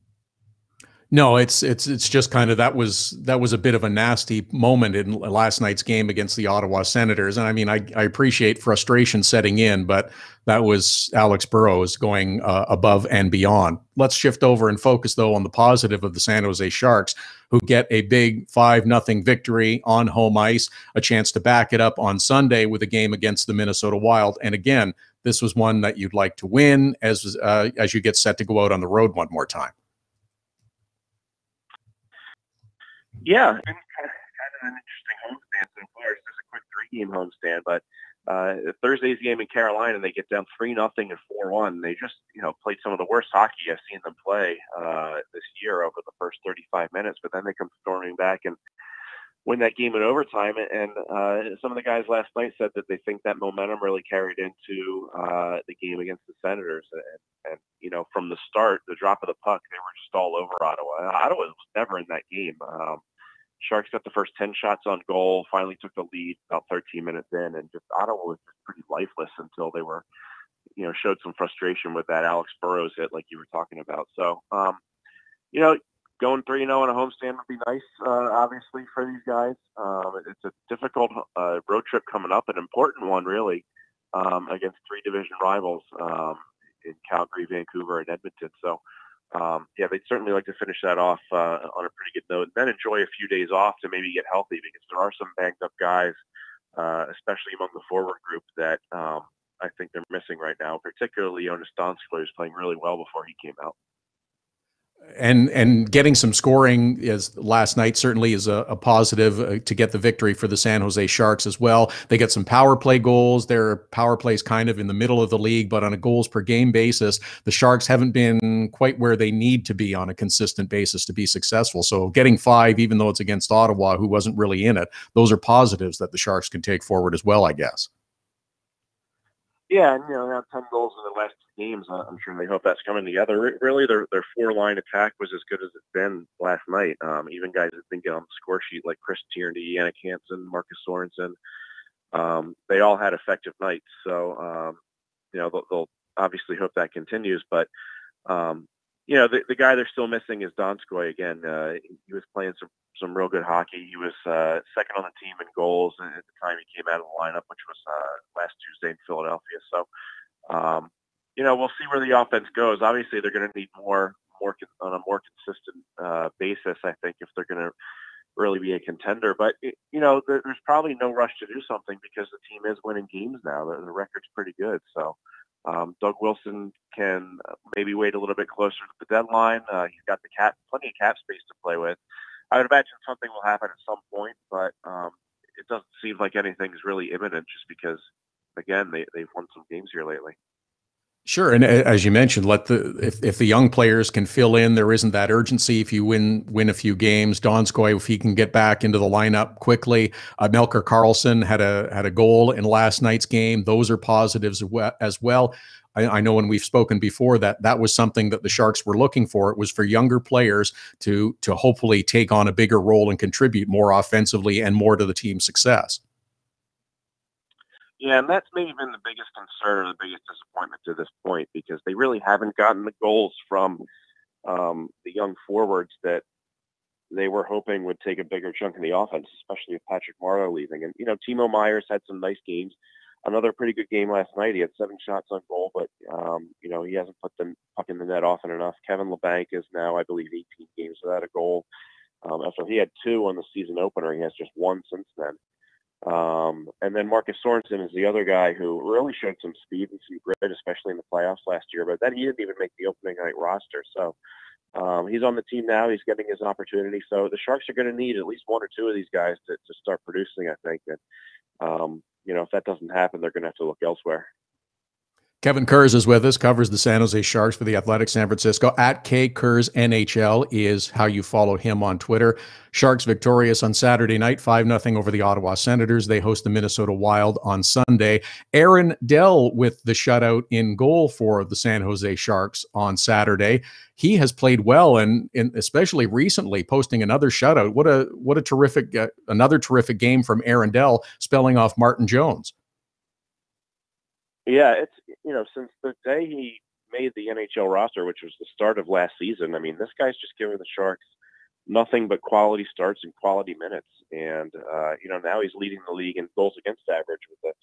No, it's just kind of that was a bit of a nasty moment in last night's game against the Ottawa Senators. And I mean, I appreciate frustration setting in, but that was Alex Burrows going above and beyond. Let's shift over and focus, though, on the positive of the San Jose Sharks, who get a big 5-0 victory on home ice, a chance to back it up on Sunday with a game against the Minnesota Wild. And again, this was one that you'd like to win as you get set to go out on the road one more time. Yeah, and kind of an interesting homestand so far. It's just a quick 3-game homestand, but Thursday's game in Carolina, they get down 3-0 and 4-1. They just, played some of the worst hockey I've seen them play this year over the first 35 minutes, but then they come storming back and win that game in overtime. And some of the guys last night said that they think that momentum really carried into the game against the Senators. And from the start, the drop of the puck, they were just all over Ottawa. Ottawa was never in that game. Sharks got the first 10 shots on goal, finally took the lead about 13 minutes in, and just Ottawa was just pretty lifeless until they were, showed some frustration with that Alex Burrows hit like you were talking about. So, going 3-0 on a homestand would be nice, obviously, for these guys. It's a difficult road trip coming up, an important one, really, against 3 division rivals in Calgary, Vancouver, and Edmonton. So, they'd certainly like to finish that off on a pretty good note, and then enjoy a few days off to maybe get healthy, because there are some banged up guys, especially among the forward group, that I think they're missing right now, particularly Jonas Donskoy, who's playing really well before he came out. And getting some scoring last night certainly is a positive to get the victory for the San Jose Sharks as well. They get some power play goals. Their power plays kind of in the middle of the league, but on a goals per game basis, the Sharks haven't been quite where they need to be on a consistent basis to be successful. So getting 5, even though it's against Ottawa, who wasn't really in it, those are positives that the Sharks can take forward as well, I guess. Yeah, and now 10 goals in the last 2 games. I'm sure they hope that's coming together. Really, their 4-line attack was as good as it's been last night. Even guys that didn't get on the score sheet, like Chris Tierney, Yannick Hansen, Marcus Sorensen, they all had effective nights. So, they'll obviously hope that continues. But, the guy they're still missing is Donskoy again. He was playing some real good hockey. He was second on the team in goals at the time he came out of the lineup, which was last Tuesday in Philadelphia. So, we'll see where the offense goes. Obviously, they're going to need more on a more consistent basis, I think, if they're going to really be a contender. But, there's probably no rush to do something because the team is winning games now. The record's pretty good. So, Doug Wilson can maybe wait a little bit closer to the deadline. He's got plenty of cap space to play with. I would imagine something will happen at some point, but it doesn't seem like anything's really imminent just because, again, they've won some games here lately. Sure, and as you mentioned, if the young players can fill in, there isn't that urgency. If you win a few games, Donskoy, if he can get back into the lineup quickly, Melker Karlsson had a goal in last night's game. Those are positives as well. I know when we've spoken before that was something that the Sharks were looking for. It was for younger players to hopefully take on a bigger role and contribute more offensively and more to the team's success. Yeah, and that's maybe been the biggest concern or the biggest disappointment to this point, because they really haven't gotten the goals from the young forwards that they were hoping would take a bigger chunk of the offense, especially with Patrick Marleau leaving. And, Timo Myers had some nice games. Another pretty good game last night. He had 7 shots on goal, but, he hasn't put the puck in the net often enough. Kevin Labanc is now, I believe, 18 games without a goal. After he had 2 on the season opener, he has just 1 since then. And then Marcus Sorensen is the other guy who really showed some speed and some grit, especially in the playoffs last year, but then he didn't even make the opening night roster. So he's on the team now. He's getting his opportunity. So the Sharks are going to need at least 1 or 2 of these guys to start producing, I think. And, if that doesn't happen, they're going to have to look elsewhere. Kevin Kurz is with us, covers the San Jose Sharks for the Athletic San Francisco. @KKurzNHL is how you follow him on Twitter. Sharks victorious on Saturday night, 5-0 over the Ottawa Senators. They host the Minnesota Wild on Sunday. Aaron Dell with the shutout in goal for the San Jose Sharks on Saturday. He has played well, and especially recently, posting another shutout. What a terrific, another terrific game from Aaron Dell, spelling off Martin Jones. Yeah, it's, since the day he made the NHL roster, which was the start of last season, I mean, this guy's just giving the Sharks nothing but quality starts and quality minutes. And, now he's leading the league in goals against average with a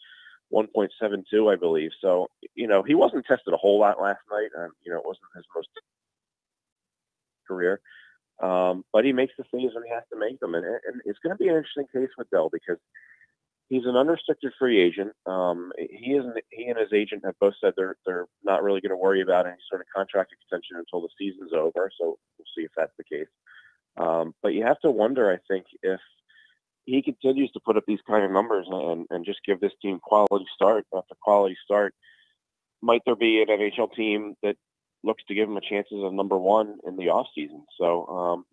1.72, I believe. So, he wasn't tested a whole lot last night. It wasn't his most career. But he makes the saves when he has to make them. And it's going to be an interesting case with Dell, because He's an unrestricted free agent. He and his agent have both said they're not really going to worry about any sort of contract extension until the season's over. So we'll see if that's the case. But you have to wonder, I think, if he continues to put up these kind of numbers and just give this team quality start after quality start, might there be an NHL team that looks to give him a chances of number one in the offseason? So,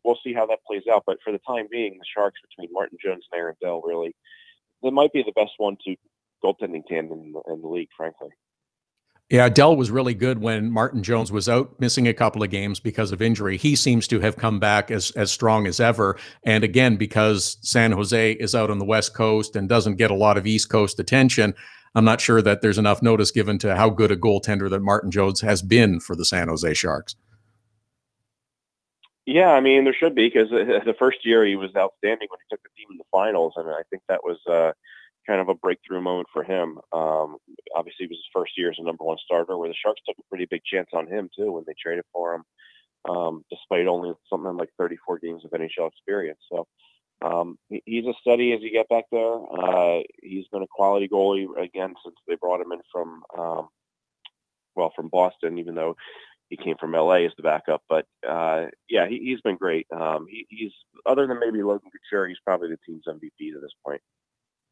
we'll see how that plays out. But for the time being, the Sharks between Martin Jones and Aaron Dell, really, they might be the best 1-2 goaltending tandem in the league, frankly. Yeah, Dell was really good when Martin Jones was out, missing a couple of games because of injury. He seems to have come back as strong as ever. And again, because San Jose is out on the West Coast and doesn't get a lot of East Coast attention, I'm not sure that there's enough notice given to how good a goaltender that Martin Jones has been for the San Jose Sharks. Yeah, I mean, there should be, because the first year he was outstanding when he took the team in the finals, and I think that was kind of a breakthrough moment for him. Obviously, it was his first year as a number one starter, where the Sharks took a pretty big chance on him, too, when they traded for him, despite only something like 34 games of NHL experience. So he's as steady as you get back there. He's been a quality goalie, again, since they brought him in from Boston, even though he came from LA as the backup. But he's been great. He's, other than maybe Logan Couture, he's probably the team's MVP to this point.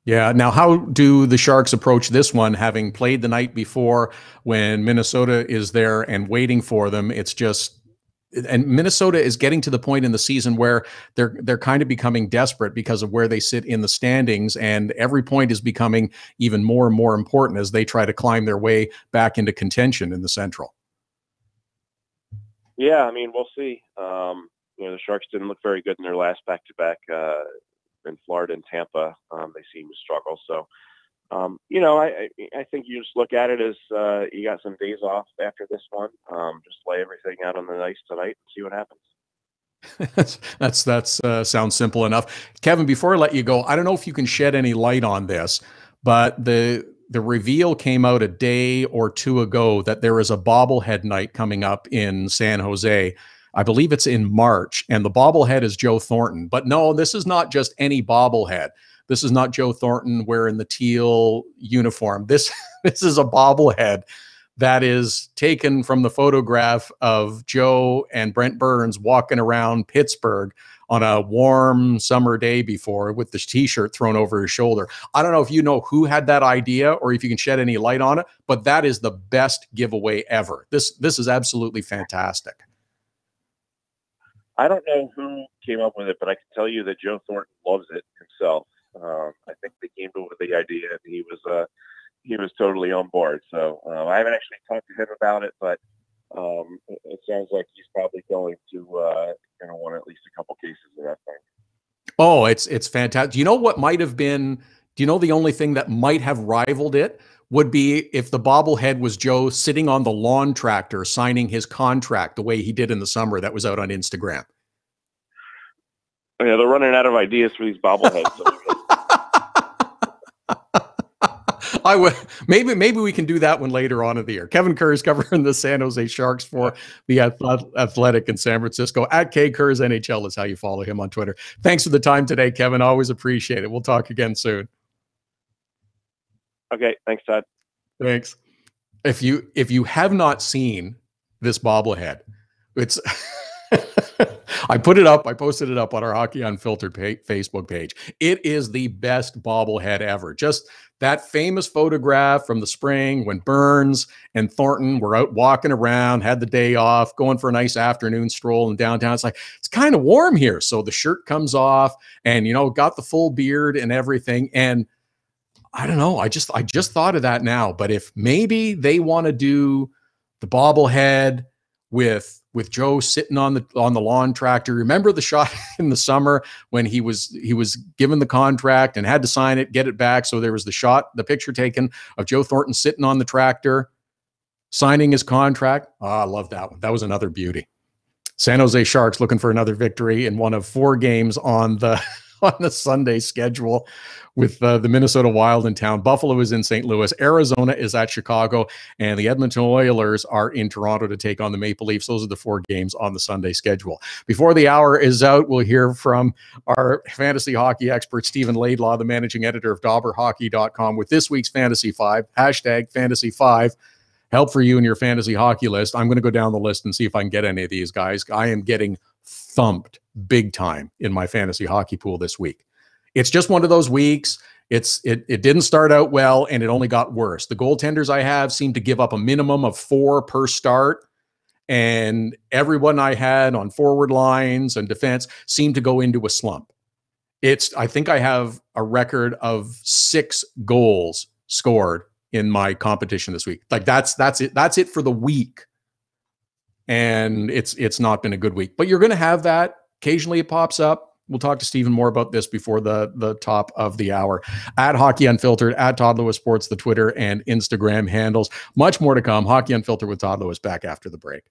Yeah. Now, how do the Sharks approach this one, having played the night before when Minnesota is there and waiting for them? It's just, and Minnesota is getting to the point in the season where they're kind of becoming desperate because of where they sit in the standings, and every point is becoming even more and more important as they try to climb their way back into contention in the Central. Yeah, I mean, we'll see. The Sharks didn't look very good in their last back-to-back in Florida and Tampa. They seem to struggle. So, I think you just look at it as you got some days off after this one. Just lay everything out on the ice tonight and see what happens. That's sounds simple enough. Kevin, before I let you go, I don't know if you can shed any light on this, but the reveal came out a day or two ago that there is a bobblehead night coming up in San Jose. I believe it's in March, and the bobblehead is Joe Thornton. But no, this is not just any bobblehead. This is not Joe Thornton wearing the teal uniform. This is a bobblehead that is taken from the photograph of Joe and Brent Burns walking around Pittsburgh on a warm summer day before with the t-shirt thrown over his shoulder. I don't know if you know who had that idea or if you can shed any light on it, but that is the best giveaway ever. This is absolutely fantastic. I don't know who came up with it, but I can tell you that Joe Thornton loves it himself. I think they came up with the idea, and he was totally on board. So I haven't actually talked to him about it, but it sounds like he's probably going to want at least a couple cases of that thing. Oh, it's fantastic. Do you know what might have been? Do you know the only thing that might have rivaled it would be if the bobblehead was Joe sitting on the lawn tractor signing his contract the way he did in the summer that was out on Instagram. Yeah, they're running out of ideas for these bobbleheads. I would maybe we can do that one later on in the year. Kevin Kurz covering the San Jose Sharks for the Athletic in San Francisco. At @KKurz NHL is how you follow him on Twitter. Thanks for the time today, Kevin. Always appreciate it. We'll talk again soon. Okay, thanks, Todd. Thanks. If you have not seen this bobblehead, it's I posted it up on our Hockey Unfiltered Facebook page. It is the best bobblehead ever. Just that famous photograph from the spring when Burns and Thornton were out walking around, had the day off, going for a nice afternoon stroll in downtown. It's like, it's kind of warm here. So the shirt comes off and, got the full beard and everything. And I don't know. I just thought of that now. But if maybe they want to do the bobblehead with Joe sitting on the lawn tractor. Remember the shot in the summer when he was given the contract and had to sign it, get it back. So there was the picture taken of Joe Thornton sitting on the tractor, signing his contract. Oh, I love that one. That was another beauty. San Jose Sharks looking for another victory in one of 4 games on the on the Sunday schedule with the Minnesota Wild in town. Buffalo is in St. Louis. Arizona is at Chicago. And the Edmonton Oilers are in Toronto to take on the Maple Leafs. Those are the 4 games on the Sunday schedule. Before the hour is out, we'll hear from our fantasy hockey expert, Stephen Laidlaw, the managing editor of DobberHockey.com, with this week's Fantasy 5, hashtag Fantasy 5. Help for you in your fantasy hockey list. I'm going to go down the list and see if I can get any of these guys. I am getting thumped big time in my fantasy hockey pool this week. It's just one of those weeks. It didn't start out well, and it only got worse. The goaltenders I have seem to give up a minimum of 4 per start, and everyone I had on forward lines and defense seemed to go into a slump. I think I have a record of 6 goals scored in my competition this week. Like that's it. That's it for the week. And it's not been a good week, but you're going to have that. Occasionally it pops up. We'll talk to Stephen more about this before the top of the hour. At Hockey Unfiltered, at Todd Lewis Sports, the Twitter and Instagram handles. Much more to come. Hockey Unfiltered with Todd Lewis back after the break.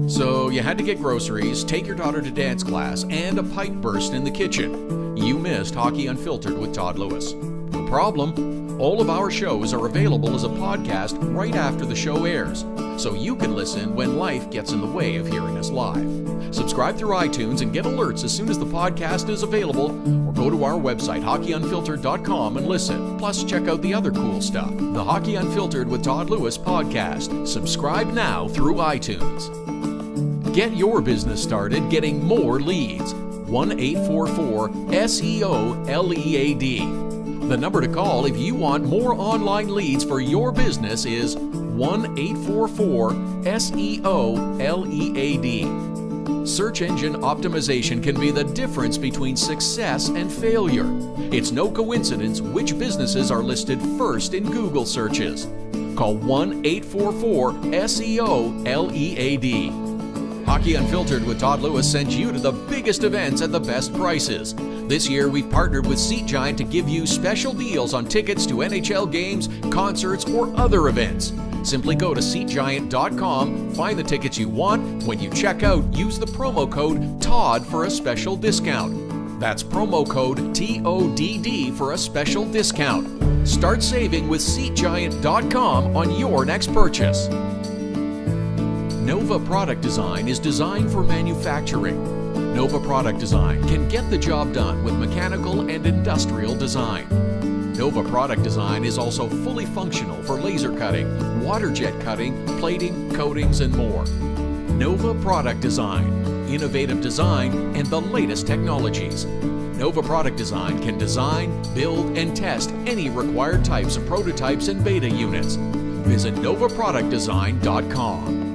So you had to get groceries, take your daughter to dance class, and a pipe burst in the kitchen. You missed Hockey Unfiltered with Todd Lewis. No problem. All of our shows are available as a podcast right after the show airs, so you can listen when life gets in the way of hearing us live. Subscribe through iTunes and get alerts as soon as the podcast is available, or go to our website, hockeyunfiltered.com, and listen. Plus, check out the other cool stuff, the Hockey Unfiltered with Todd Lewis podcast. Subscribe now through iTunes. Get your business started getting more leads. 1-844-SEO-LEAD. The number to call if you want more online leads for your business is 1-844-SEO-LEAD. Search engine optimization can be the difference between success and failure. It's no coincidence which businesses are listed first in Google searches. Call 1-844-SEO-LEAD. Hockey Unfiltered with Todd Lewis sends you to the biggest events at the best prices. This year, we've partnered with Seat Giant to give you special deals on tickets to NHL games, concerts, or other events. Simply go to SeatGiant.com, find the tickets you want. When you check out, use the promo code TODD for a special discount. That's promo code TODD for a special discount. Start saving with SeatGiant.com on your next purchase. Nova Product Design is designed for manufacturing. Nova Product Design can get the job done with mechanical and industrial design. Nova Product Design is also fully functional for laser cutting, water jet cutting, plating, coatings, and more. Nova Product Design, innovative design and the latest technologies. Nova Product Design can design, build, and test any required types of prototypes and beta units. Visit novaproductdesign.com.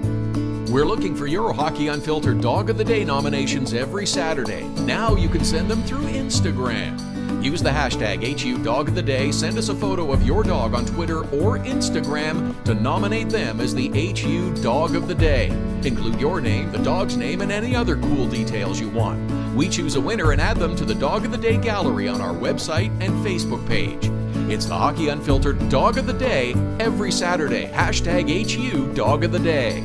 We're looking for your Hockey Unfiltered Dog of the Day nominations every Saturday. Now you can send them through Instagram. Use the hashtag HU Dog of the Day. Send us a photo of your dog on Twitter or Instagram to nominate them as the HU Dog of the Day. Include your name, the dog's name, and any other cool details you want. We choose a winner and add them to the Dog of the Day gallery on our website and Facebook page. It's the Hockey Unfiltered Dog of the Day every Saturday. Hashtag HU Dog of the Day.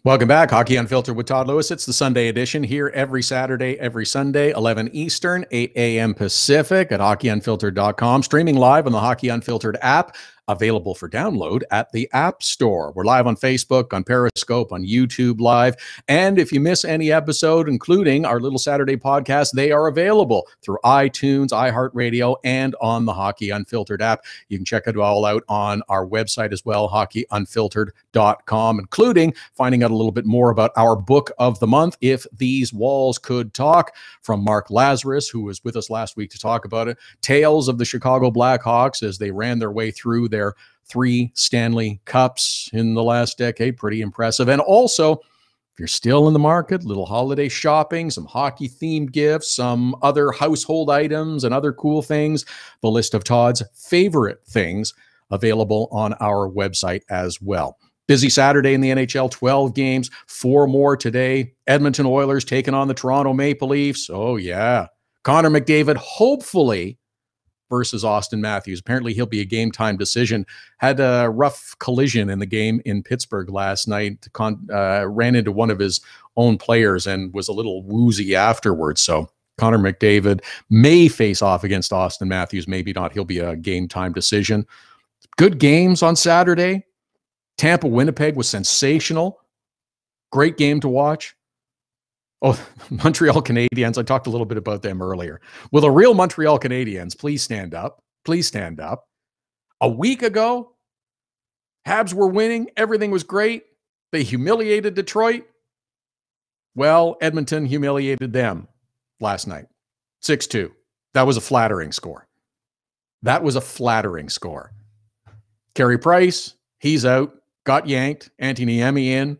Welcome back. Hockey Unfiltered with Todd Lewis. It's the Sunday edition here every Saturday, every Sunday, 11 Eastern, 8 a.m. Pacific at hockeyunfiltered.com. Streaming live on the Hockey Unfiltered app, available for download at the App Store. We're live on Facebook, on Periscope, on YouTube Live. And if you miss any episode, including our little Saturday podcast, they are available through iTunes, iHeartRadio, and on the Hockey Unfiltered app. You can check it all out on our website as well, hockeyunfiltered.com, including finding out a little bit more about our book of the month, If These Walls Could Talk, from Mark Lazarus, who was with us last week to talk about it. Tales of the Chicago Blackhawks as they ran their way through their 3 Stanley Cups in the last decade. Pretty impressive. And also, if you're still in the market, little holiday shopping, some hockey-themed gifts, some other household items and other cool things, the list of Todd's favorite things available on our website as well. Busy Saturday in the NHL, 12 games, 4 more today. Edmonton Oilers taking on the Toronto Maple Leafs. Oh, yeah. Connor McDavid hopefully versus Austin Matthews. Apparently he'll be a game time decision. Had a rough collision in the game in Pittsburgh last night. Ran into one of his own players and was a little woozy afterwards. So Connor McDavid may face off against Austin Matthews. Maybe not. He'll be a game time decision. Good games on Saturday. Tampa Winnipeg was sensational. Great game to watch. Oh, Montreal Canadiens. I talked a little bit about them earlier. Will the real Montreal Canadiens please stand up? Please stand up. A week ago, Habs were winning. Everything was great. They humiliated Detroit. Well, Edmonton humiliated them last night. 6-2. That was a flattering score. That was a flattering score. Carey Price, he's out. Got yanked. Anthony Niemi in.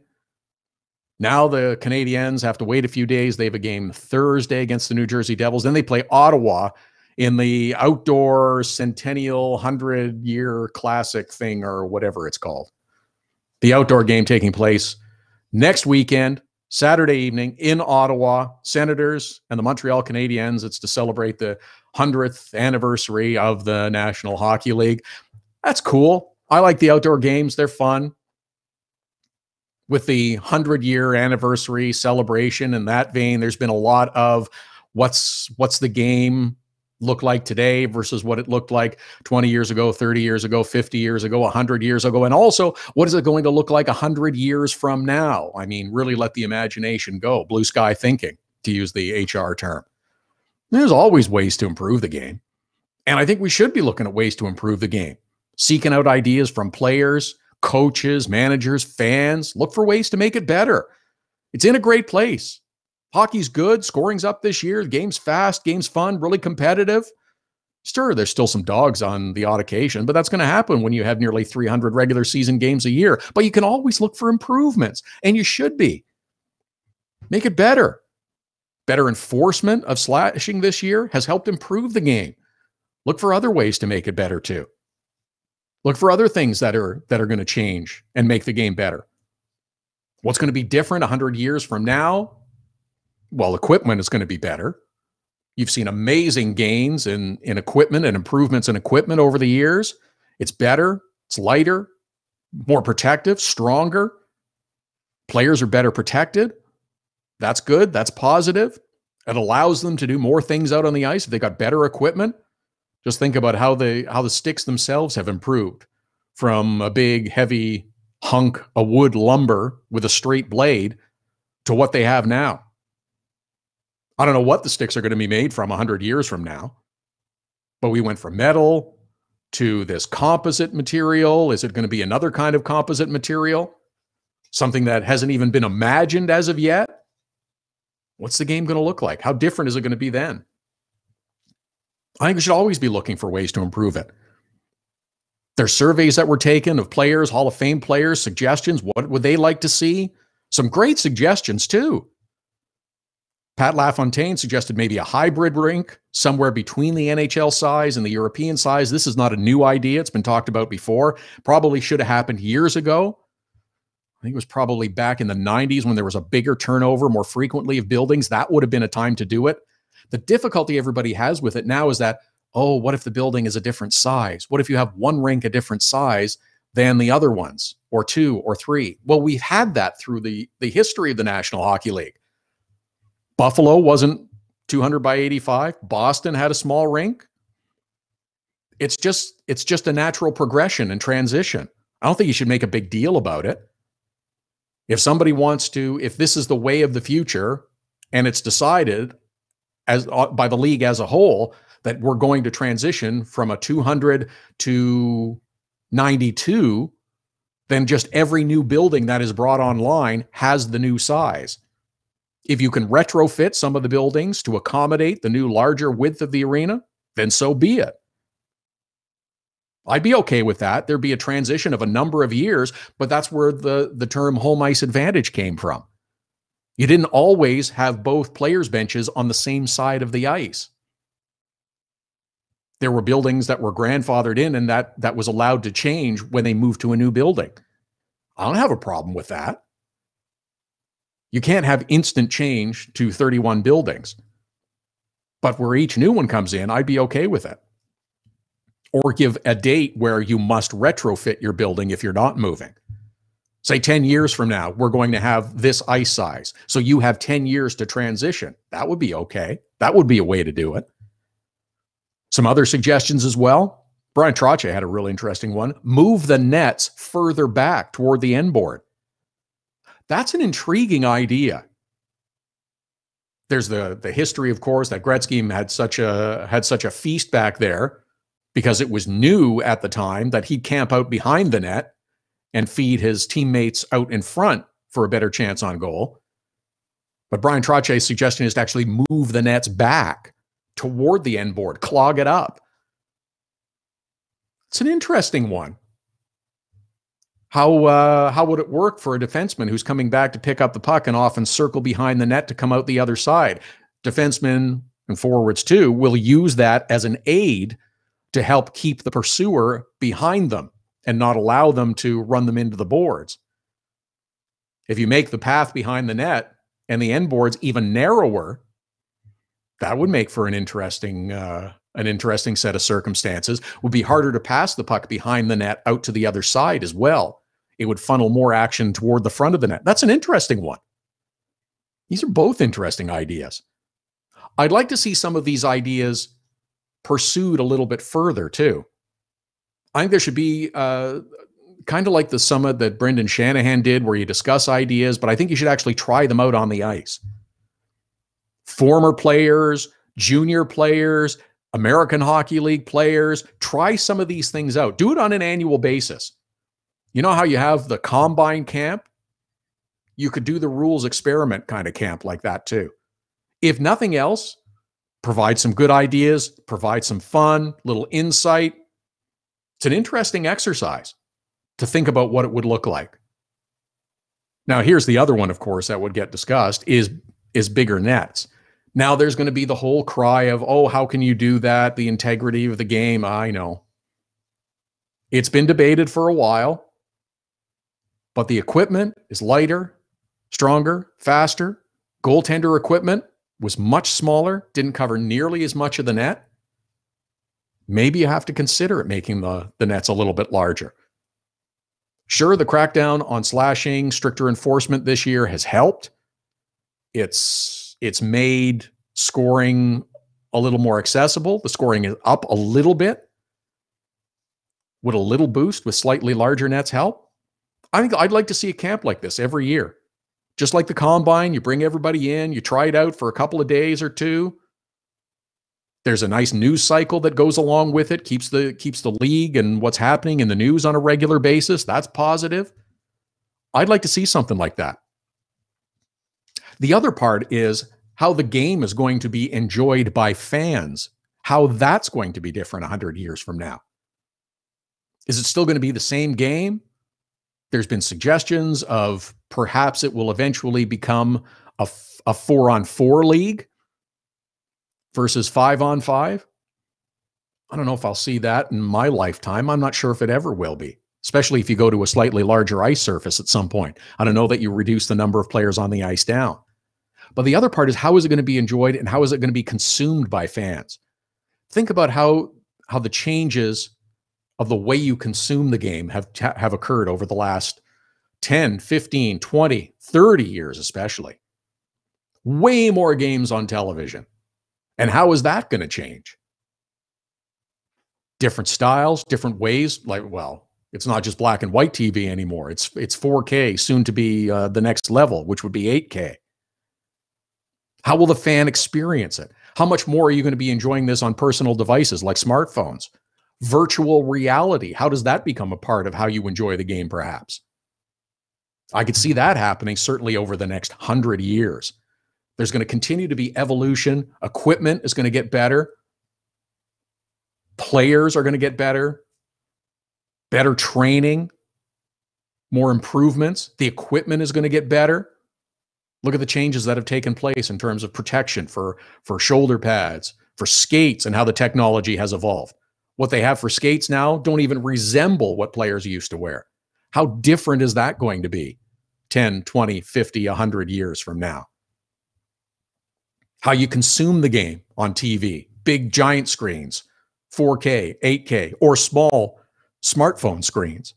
Now the Canadiens have to wait a few days. They have a game Thursday against the New Jersey Devils. Then they play Ottawa in the outdoor centennial 100-year classic thing or whatever it's called. The outdoor game taking place next weekend, Saturday evening in Ottawa. Senators and the Montreal Canadiens. It's to celebrate the 100th anniversary of the National Hockey League. That's cool. I like the outdoor games. They're fun. With the 100-year anniversary celebration in that vein, there's been a lot of what's the game look like today versus what it looked like 20 years ago, 30 years ago, 50 years ago, 100 years ago, and also what is it going to look like 100 years from now? I mean, really let the imagination go, blue sky thinking, to use the HR term. There's always ways to improve the game, and I think we should be looking at ways to improve the game, seeking out ideas from players, coaches, managers, fans. Look for ways to make it better. It's in a great place. Hockey's good. Scoring's up this year. The game's fast. Game's fun. Really competitive. Sure, there's still some dogs on the odd occasion, but that's going to happen when you have nearly 300 regular season games a year. But you can always look for improvements, and you should be. Make it better. Better enforcement of slashing this year has helped improve the game. Look for other ways to make it better too. Look for other things that are going to change and make the game better. What's going to be different 100 years from now? Well, equipment is going to be better. You've seen amazing gains in equipment and improvements in equipment over the years. It's better. It's lighter, more protective, stronger. Players are better protected. That's good. That's positive. It allows them to do more things out on the ice if they got better equipment. Just think about how the sticks themselves have improved from a big, heavy hunk of wood lumber with a straight blade to what they have now. I don't know what the sticks are going to be made from 100 years from now, but we went from metal to this composite material. Is it going to be another kind of composite material? Something that hasn't even been imagined as of yet? What's the game going to look like? How different is it going to be then? I think we should always be looking for ways to improve it. There's surveys that were taken of players, Hall of Fame players, suggestions. What would they like to see? Some great suggestions, too. Pat LaFontaine suggested maybe a hybrid rink somewhere between the NHL size and the European size. This is not a new idea. It's been talked about before. Probably should have happened years ago. I think it was probably back in the 90s when there was a bigger turnover more frequently of buildings. That would have been a time to do it. The difficulty everybody has with it now is that, oh, what if the building is a different size? What if you have one rink a different size than the other ones, or two or three? Well, we've had that through the history of the National Hockey League. Buffalo wasn't 200 by 85. Boston had a small rink. It's just a natural progression and transition. I don't think you should make a big deal about it. If somebody wants to, if this is the way of the future and it's decided by the league as a whole that we're going to transition from a 200 to 92, then just every new building that is brought online has the new size. If you can retrofit some of the buildings to accommodate the new larger width of the arena, then so be it. I'd be okay with that. There'd be a transition of a number of years, but that's where the term home ice advantage came from. You didn't always have both players' benches on the same side of the ice. There were buildings that were grandfathered in and that was allowed to change when they moved to a new building. I don't have a problem with that. You can't have instant change to 31 buildings. But where each new one comes in, I'd be okay with it. or give a date where you must retrofit your building if you're not moving. Say 10 years from now, we're going to have this ice size. So you have 10 years to transition. That would be okay. That would be a way to do it. Some other suggestions as well. Brian Trottier had a really interesting one. Move the nets further back toward the end board. That's an intriguing idea. There's the history, of course, that Gretzky had such a feast back there because it was new at the time that he'd camp out behind the net and feed his teammates out in front for a better chance on goal. But Brian Trottier's suggestion is to actually move the nets back toward the end board, clog it up. It's an interesting one. How would it work for a defenseman who's coming back to pick up the puck and often circle behind the net to come out the other side? Defensemen and forwards too will use that as an aid to help keep the pursuer behind them and not allow them to run them into the boards. If you make the path behind the net and the end boards even narrower, that would make for an interesting set of circumstances. It would be harder to pass the puck behind the net out to the other side as well. It would funnel more action toward the front of the net. That's an interesting one. These are both interesting ideas. I'd like to see some of these ideas pursued a little bit further too. I think there should be kind of like the summit that Brendan Shanahan did where you discuss ideas, but I think you should actually try them out on the ice. Former players, junior players, American Hockey League players, try some of these things out. Do it on an annual basis. You know how you have the combine camp? You could do the rules experiment kind of camp like that too. If nothing else, provide some good ideas, provide some fun, little insight. It's an interesting exercise to think about what it would look like. Now, here's the other one, of course, that would get discussed is bigger nets. Now there's going to be the whole cry of, oh, how can you do that? The integrity of the game. I know. It's been debated for a while, but the equipment is lighter, stronger, faster. Goaltender equipment was much smaller, didn't cover nearly as much of the net. Maybe you have to consider it making the nets a little bit larger. Sure, the crackdown on slashing, stricter enforcement this year has helped. It's made scoring a little more accessible. The scoring is up a little bit. Would a little boost with slightly larger nets help? I think I'd like to see a camp like this every year. Just like the combine, you bring everybody in, you try it out for a couple of days or two. There's a nice news cycle that goes along with it, keeps the league and what's happening in the news on a regular basis. That's positive. I'd like to see something like that. The other part is how the game is going to be enjoyed by fans, how that's going to be different 100 years from now. Is it still going to be the same game? There's been suggestions of perhaps it will eventually become a 4-on-4 league versus 5-on-5. I don't know if I'll see that in my lifetime. I'm not sure if it ever will be, especially if you go to a slightly larger ice surface at some point. I don't know that you reduce the number of players on the ice down. But the other part is, how is it going to be enjoyed and how is it going to be consumed by fans? Think about how the changes of the way you consume the game have occurred over the last 10, 15, 20, 30 years especially. Way more games on television. And how is that going to change? Different styles, different ways. It's not just black and white TV anymore. It's 4K, soon to be the next level, which would be 8K. How will the fan experience it? How much more are you going to be enjoying this on personal devices like smartphones? Virtual reality, how does that become a part of how you enjoy the game perhaps? I could see that happening certainly over the next 100 years. There's going to continue to be evolution. Equipment is going to get better. Players are going to get better. Better training. More improvements. The equipment is going to get better. Look at the changes that have taken place in terms of protection for shoulder pads, for skates, and how the technology has evolved. What they have for skates now don't even resemble what players used to wear. How different is that going to be 10, 20, 50, 100 years from now? How you consume the game on TV, big giant screens, 4K, 8K, or small smartphone screens.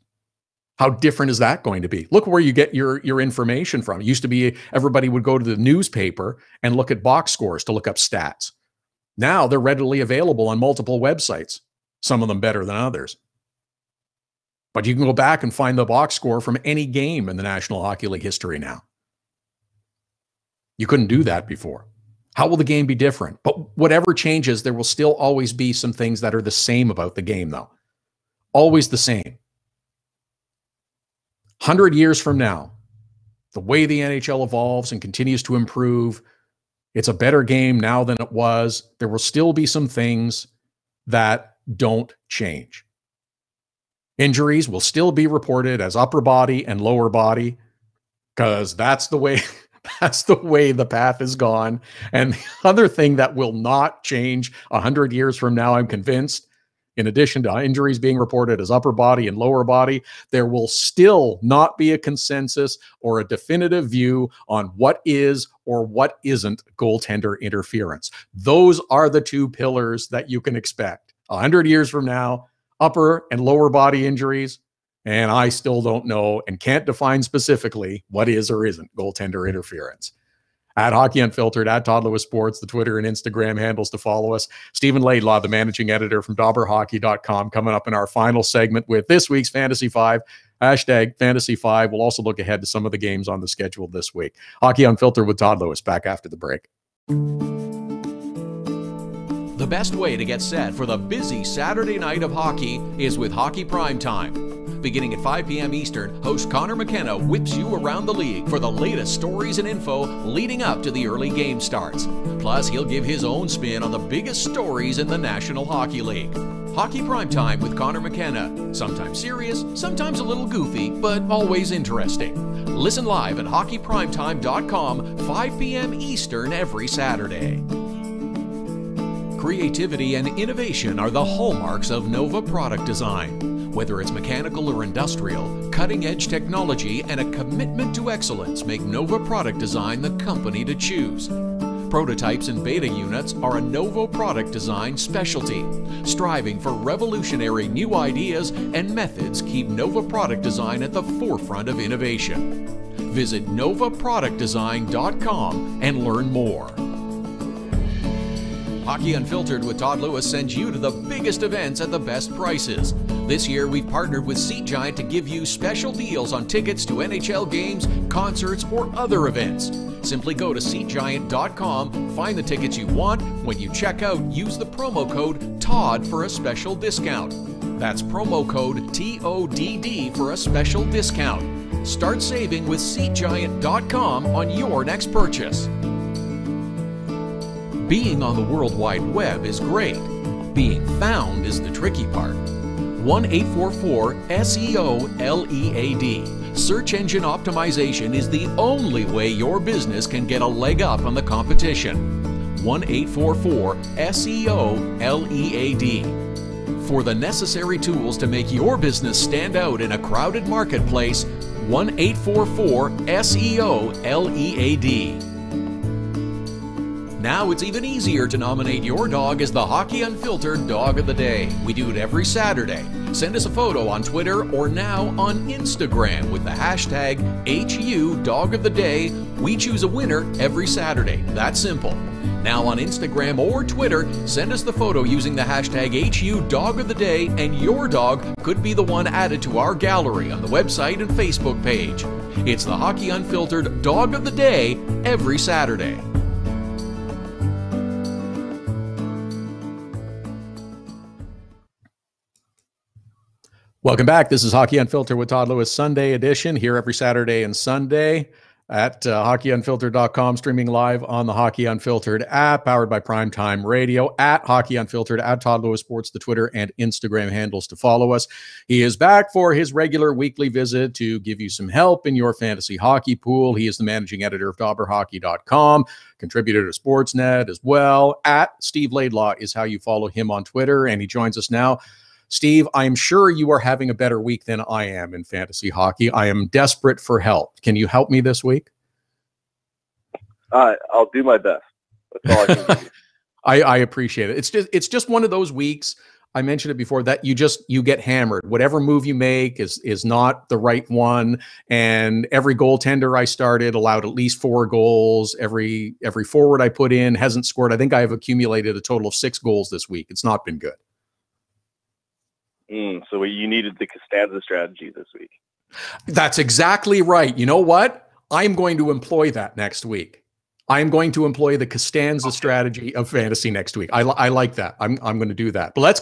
How different is that going to be? Look where you get your information from. It used to be everybody would go to the newspaper and look at box scores to look up stats. Now they're readily available on multiple websites, some of them better than others. But you can go back and find the box score from any game in the National Hockey League history now. You couldn't do that before. How will the game be different? But whatever changes, there will still always be some things that are the same about the game, though. Always the same. 100 years from now, the way the NHL evolves and continues to improve, it's a better game now than it was. There will still be some things that don't change. Injuries will still be reported as upper body and lower body because that's the way the path has gone. And the other thing that will not change 100 years from now, I'm convinced, in addition to injuries being reported as upper body and lower body, there will still not be a consensus or a definitive view on what is or what isn't goaltender interference. Those are the two pillars that you can expect. 100 years from now, upper and lower body injuries, and I still don't know and can't define specifically what is or isn't goaltender interference. At Hockey Unfiltered, at Todd Lewis Sports, the Twitter and Instagram handles to follow us. Stephen Laidlaw, the managing editor from DobberHockey.com, coming up in our final segment with this week's Fantasy 5. Hashtag Fantasy 5. We'll also look ahead to some of the games on the schedule this week. Hockey Unfiltered with Todd Lewis, back after the break. The best way to get set for the busy Saturday night of hockey is with Hockey Primetime. Beginning at 5 p.m. Eastern, host Connor McKenna whips you around the league for the latest stories and info leading up to the early game starts. Plus, he'll give his own spin on the biggest stories in the National Hockey League. Hockey Primetime with Connor McKenna. Sometimes serious, sometimes a little goofy, but always interesting. Listen live at hockeyprimetime.com, 5 p.m. Eastern every Saturday. Creativity and innovation are the hallmarks of Nova Product Design. Whether it's mechanical or industrial, cutting-edge technology and a commitment to excellence make Nova Product Design the company to choose. Prototypes and beta units are a Nova Product Design specialty. Striving for revolutionary new ideas and methods keep Nova Product Design at the forefront of innovation. Visit novaproductdesign.com and learn more. Hockey Unfiltered with Todd Lewis sends you to the biggest events at the best prices. This year, we've partnered with Seat Giant to give you special deals on tickets to NHL games, concerts, or other events. Simply go to SeatGiant.com, find the tickets you want. When you check out, use the promo code TODD for a special discount. That's promo code TODD for a special discount. Start saving with SeatGiant.com on your next purchase. Being on the World Wide Web is great. Being found is the tricky part. 1-844-SEO-LEAD. Search engine optimization is the only way your business can get a leg up on the competition. 1-844-SEO-LEAD. For the necessary tools to make your business stand out in a crowded marketplace, 1-844-SEO-LEAD. Now it's even easier to nominate your dog as the Hockey Unfiltered Dog of the Day. We do it every Saturday. Send us a photo on Twitter or now on Instagram with the hashtag HU Dog of the Day. We choose a winner every Saturday. That's simple. Now on Instagram or Twitter, send us the photo using the hashtag HU Dog of the Day, and your dog could be the one added to our gallery on the website and Facebook page. It's the Hockey Unfiltered Dog of the Day every Saturday. Welcome back. This is Hockey Unfiltered with Todd Lewis, Sunday edition, here every Saturday and Sunday at hockeyunfiltered.com, streaming live on the Hockey Unfiltered app, powered by Primetime Radio, at Hockey Unfiltered, at Todd Lewis Sports, the Twitter and Instagram handles to follow us. He is back for his regular weekly visit to give you some help in your fantasy hockey pool. He is the managing editor of DobberHockey.com, contributor to SportsNet as well. At Steve Laidlaw is how you follow him on Twitter, and he joins us now. Steve, I'm sure you are having a better week than I am in fantasy hockey. I am desperate for help. Can you help me this week? I'll do my best. That's all I can do. I appreciate it. It's just one of those weeks. I mentioned it before, that you get hammered. Whatever move you make is not the right one. And every goaltender I started allowed at least 4 goals. Every forward I put in hasn't scored. I think I have accumulated a total of 6 goals this week. It's not been good. So you needed the Costanza strategy this week. That's exactly right. You know what? I'm going to employ that next week. I'm going to employ the Costanza strategy of fantasy next week. I like that. I'm going to do that. But let's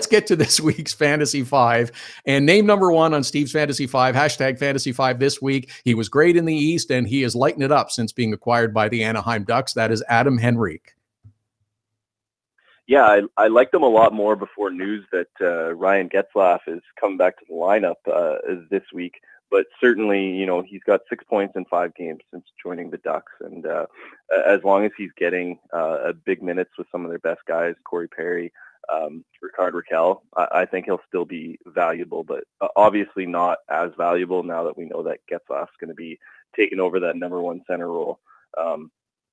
get to this week's Fantasy 5. And name number 1 on Steve's Fantasy 5, hashtag Fantasy 5 this week. He was great in the East, and he has lightened it up since being acquired by the Anaheim Ducks. That is Adam Henrique. Yeah, I liked him a lot more before news that Ryan Getzlaf is coming back to the lineup this week. But certainly, you know, he's got 6 points in 5 games since joining the Ducks. And as long as he's getting big minutes with some of their best guys, Corey Perry, Ricard Raquel, I think he'll still be valuable, but obviously not as valuable now that we know that Getzlaf's going to be taking over that number 1 center role.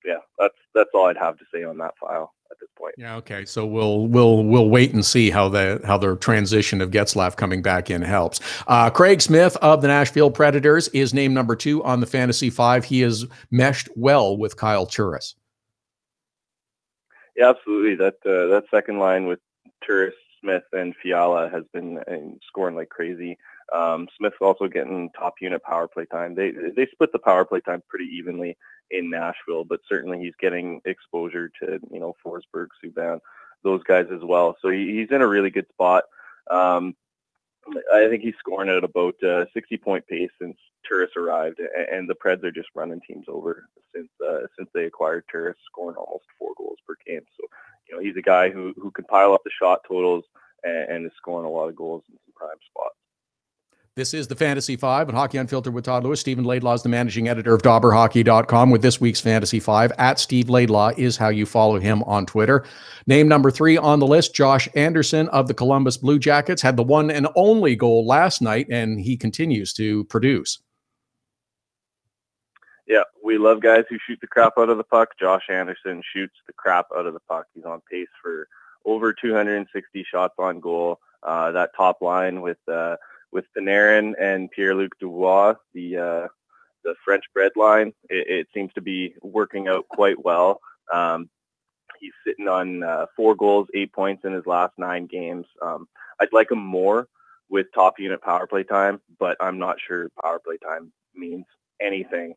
Yeah, that's all I'd have to say on that file at this point. Yeah, okay. So we'll wait and see how the transition of Getzlaf coming back in helps. Craig Smith of the Nashville Predators is named number 2 on the Fantasy 5. He has meshed well with Kyle Turris. Yeah, absolutely. That second line with Turris, Smith, and Fiala has been scoring like crazy. Smith's also getting top unit power play time. They split the power play time pretty evenly in Nashville, but certainly he's getting exposure to, you know, Forsberg, Subban, those guys as well. So he's in a really good spot. I think he's scoring at about 60-point pace since Turris arrived, and the Preds are just running teams over since they acquired Turris, scoring almost 4 goals per game. So, you know, he's a guy who can pile up the shot totals and is scoring a lot of goals in some prime spots. This is the Fantasy 5 at Hockey Unfiltered with Todd Lewis. Stephen Laidlaw is the managing editor of DauberHockey.com with this week's Fantasy 5. At Steve Laidlaw is how you follow him on Twitter. Name number 3 on the list, Josh Anderson of the Columbus Blue Jackets, had the one and only goal last night, and he continues to produce. Yeah, we love guys who shoot the crap out of the puck. Josh Anderson shoots the crap out of the puck. He's on pace for over 260 shots on goal. That top line with Panarin and Pierre-Luc Dubois, the French-bred line, it seems to be working out quite well. He's sitting on 4 goals, 8 points in his last 9 games. I'd like him more with top unit power play time, but I'm not sure power play time means anything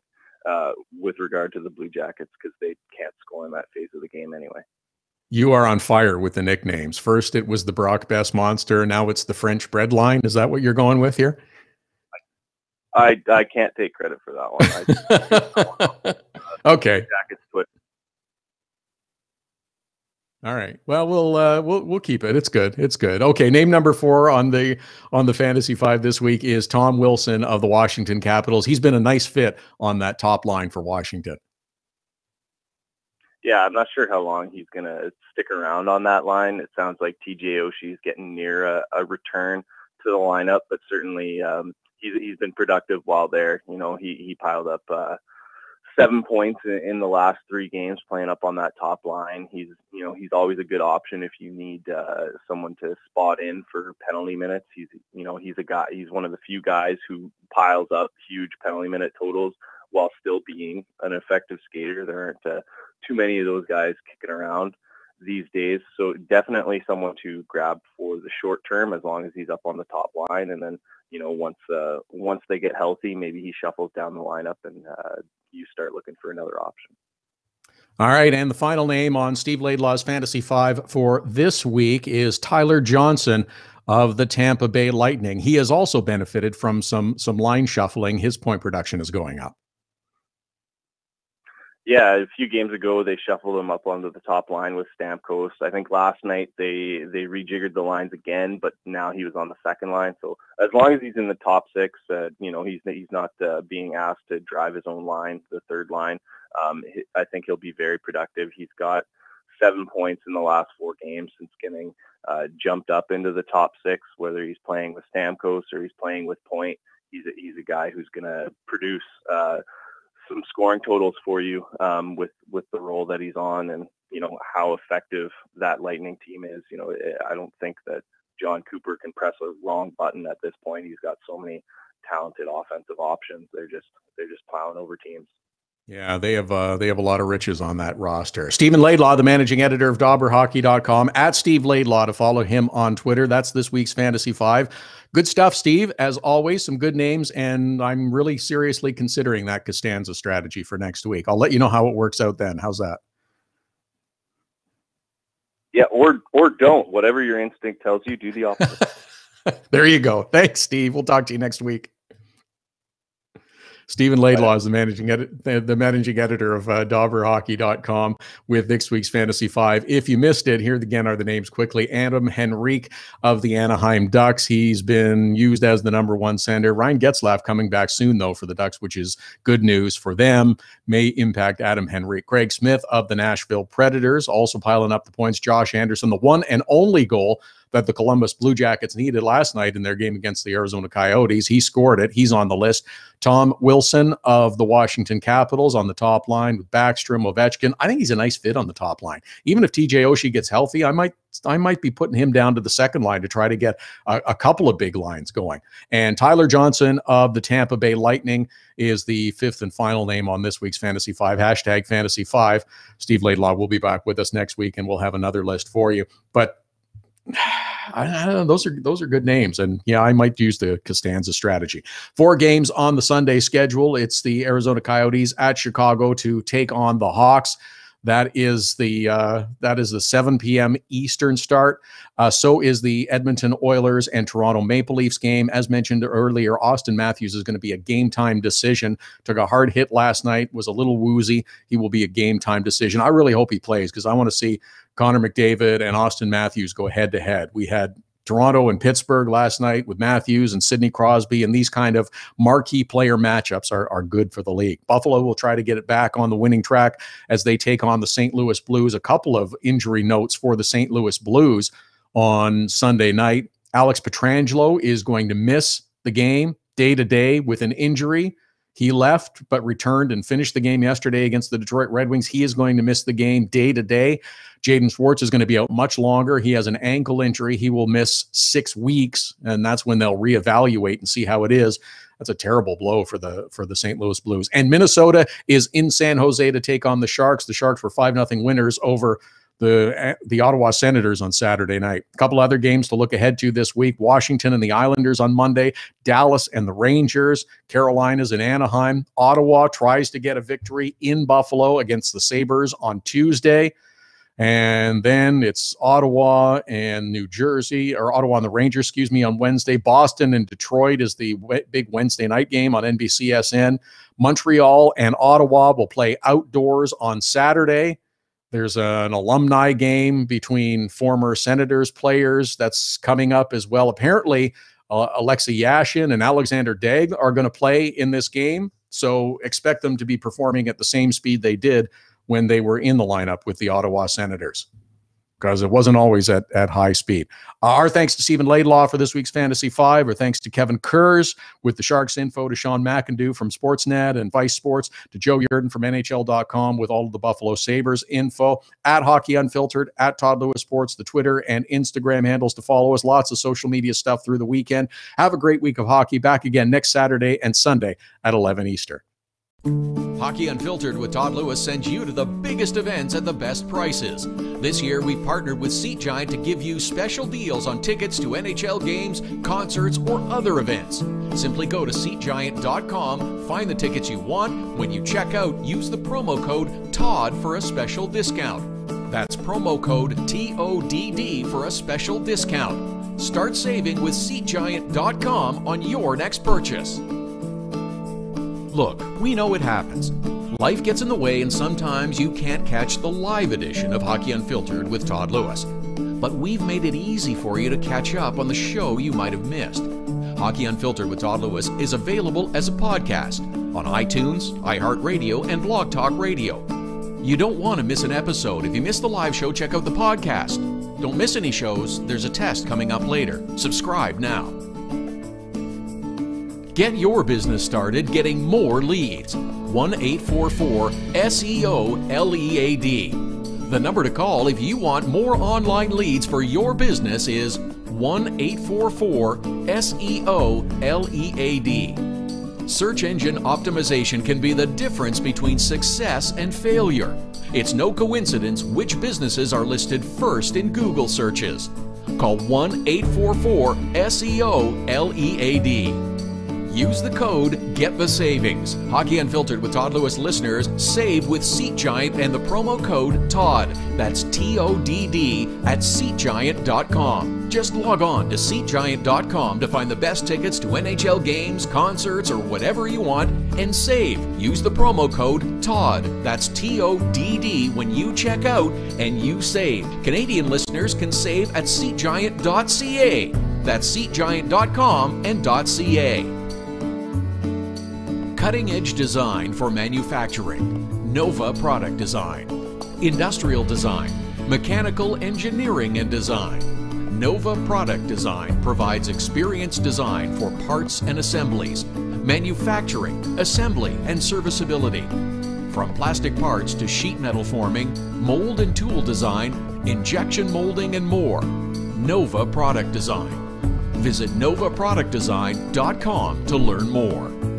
with regard to the Blue Jackets because they can't score in that phase of the game anyway. You are on fire with the nicknames. First, it was the Brock Best Monster. Now it's the French bread line. Is that what you're going with here? I can't take credit for that one. Okay. Jackets Twitter. All right. Well, we'll keep it. It's good. It's good. Okay. Name number 4 on the Fantasy 5 this week is Tom Wilson of the Washington Capitals. He's been a nice fit on that top line for Washington. Yeah, I'm not sure how long he's going to stick around on that line. It sounds like TJ Oshie's getting near a return to the lineup, but certainly he's been productive while there. You know, he piled up 7 points in the last 3 games playing up on that top line. He's always a good option if you need someone to spot in for penalty minutes. He's one of the few guys who piles up huge penalty minute totals while still being an effective skater. There aren't too many of those guys kicking around these days. So definitely someone to grab for the short term, as long as he's up on the top line. And then, you know, once they get healthy, maybe he shuffles down the lineup and you start looking for another option. All right. And the final name on Steve Laidlaw's Fantasy 5 for this week is Tyler Johnson of the Tampa Bay Lightning. He has also benefited from some line shuffling. His point production is going up. Yeah, a few games ago, they shuffled him up onto the top line with Stamkos. I think last night they rejiggered the lines again, but now he was on the second line. So as long as he's in the top 6, you know, he's not being asked to drive his own line, the third line. I think he'll be very productive. He's got 7 points in the last 4 games since getting jumped up into the top 6, whether he's playing with Stamkos or he's playing with Point. He's a guy who's going to produce some scoring totals for you with the role that he's on, and how effective that Lightning team is. I don't think that John Cooper can press a wrong button at this point. He's got so many talented offensive options. They're just plowing over teams. Yeah, they have a lot of riches on that roster. Stephen Laidlaw, the managing editor of DobberHockey.com, at Steve Laidlaw to follow him on Twitter. That's this week's Fantasy 5. Good stuff, Steve. As always, some good names, and I'm really seriously considering that Costanza strategy for next week. I'll let you know how it works out then. How's that? Yeah, or don't. Whatever your instinct tells you, do the opposite. There you go. Thanks, Steve. We'll talk to you next week. Stephen Laidlaw is the managing editor of DobberHockey.com with this week's Fantasy 5. If you missed it, here again are the names quickly. Adam Henrique of the Anaheim Ducks. He's been used as the number one center. Ryan Getzlaf coming back soon, though, for the Ducks, which is good news for them. May impact Adam Henrique. Craig Smith of the Nashville Predators also piling up the points. Josh Anderson, the one and only goal that the Columbus Blue Jackets needed last night in their game against the Arizona Coyotes. He scored it. He's on the list. Tom Wilson of the Washington Capitals on the top line with Backstrom, Ovechkin. I think he's a nice fit on the top line. Even if TJ Oshie gets healthy, I might be putting him down to the second line to try to get a couple of big lines going. And Tyler Johnson of the Tampa Bay Lightning is the fifth and final name on this week's Fantasy 5. Hashtag Fantasy 5. Steve Laidlaw will be back with us next week, and we'll have another list for you. But I don't know, those are good names, and yeah, I might use the Costanza strategy. 4 games on the Sunday schedule. It's the Arizona Coyotes at Chicago to take on the Hawks. That is the 7 p.m. Eastern start. So is the Edmonton Oilers and Toronto Maple Leafs game. As mentioned earlier, Austin Matthews is going to be a game time decision. Took a hard hit last night, was a little woozy. He will be a game time decision. I really hope he plays because I want to see Connor McDavid and Austin Matthews go head to head. We had Toronto and Pittsburgh last night with Matthews and Sidney Crosby, and these kind of marquee player matchups are good for the league. Buffalo will try to get it back on the winning track as they take on the St. Louis Blues. A couple of injury notes for the St. Louis Blues on Sunday night. Alex Pietrangelo is going to miss the game day to day with an injury. He left but returned and finished the game yesterday against the Detroit Red Wings. He is going to miss the game day to day. Jaden Schwartz is going to be out much longer. He has an ankle injury. He will miss 6 weeks, and that's when they'll reevaluate and see how it is. That's a terrible blow for the St. Louis Blues. And Minnesota is in San Jose to take on the Sharks. The Sharks were 5-0 winners over the Ottawa Senators on Saturday night. A couple other games to look ahead to this week. Washington and the Islanders on Monday. Dallas and the Rangers. Carolina's in Anaheim. Ottawa tries to get a victory in Buffalo against the Sabres on Tuesday. And then it's Ottawa and New Jersey, or Ottawa and the Rangers, on Wednesday. Boston and Detroit is the big Wednesday night game on NBCSN. Montreal and Ottawa will play outdoors on Saturday. There's an alumni game between former Senators players that's coming up as well. Apparently, Alexei Yashin and Alexander Daigle are going to play in this game, so expect them to be performing at the same speed they did when they were in the lineup with the Ottawa Senators, because it wasn't always at high speed. Our thanks to Stephen Laidlaw for this week's Fantasy 5. Our thanks to Kevin Kurz with the Sharks info, to Sean Mcindoe from SportsNet and VICESports, to Joe Yerdon from NHL.com with all of the Buffalo Sabres info, at Hockey Unfiltered, at Todd Lewis Sports, the Twitter and Instagram handles to follow us. Lots of social media stuff through the weekend. Have a great week of hockey. Back again next Saturday and Sunday at 11 Eastern. Hockey Unfiltered with Todd Lewis sends you to the biggest events at the best prices. This year, we've partnered with Seat Giant to give you special deals on tickets to NHL games, concerts, or other events. Simply go to SeatGiant.com, find the tickets you want. When you check out, use the promo code TODD for a special discount. That's promo code TODD for a special discount. Start saving with SeatGiant.com on your next purchase. Look, we know it happens. Life gets in the way, and sometimes you can't catch the live edition of Hockey Unfiltered with Todd Lewis. But we've made it easy for you to catch up on the show you might have missed. Hockey Unfiltered with Todd Lewis is available as a podcast on iTunes, iHeartRadio, and Blog Talk Radio. You don't want to miss an episode. If you missed the live show, check out the podcast. Don't miss any shows. There's a test coming up later. Subscribe now. Get your business started getting more leads. 1-844-SEO-LEAD. The number to call if you want more online leads for your business is 1-844-SEO-LEAD. Search engine optimization can be the difference between success and failure. It's no coincidence which businesses are listed first in Google searches. Call 1-844-SEO-LEAD. Use the code Get the Savings. Hockey Unfiltered with Todd Lewis listeners save with SeatGiant and the promo code TODD. That's TODD at SeatGiant.com. Just log on to SeatGiant.com to find the best tickets to NHL games, concerts, or whatever you want and save. Use the promo code TODD. That's TODD when you check out and you save. Canadian listeners can save at SeatGiant.ca. That's SeatGiant.com and .ca. Cutting-edge design for manufacturing. Nova Product Design. Industrial design. Mechanical engineering and design. Nova Product Design provides experienced design for parts and assemblies, manufacturing, assembly, and serviceability. From plastic parts to sheet metal forming, mold and tool design, injection molding, and more. Nova Product Design. Visit novaproductdesign.com to learn more.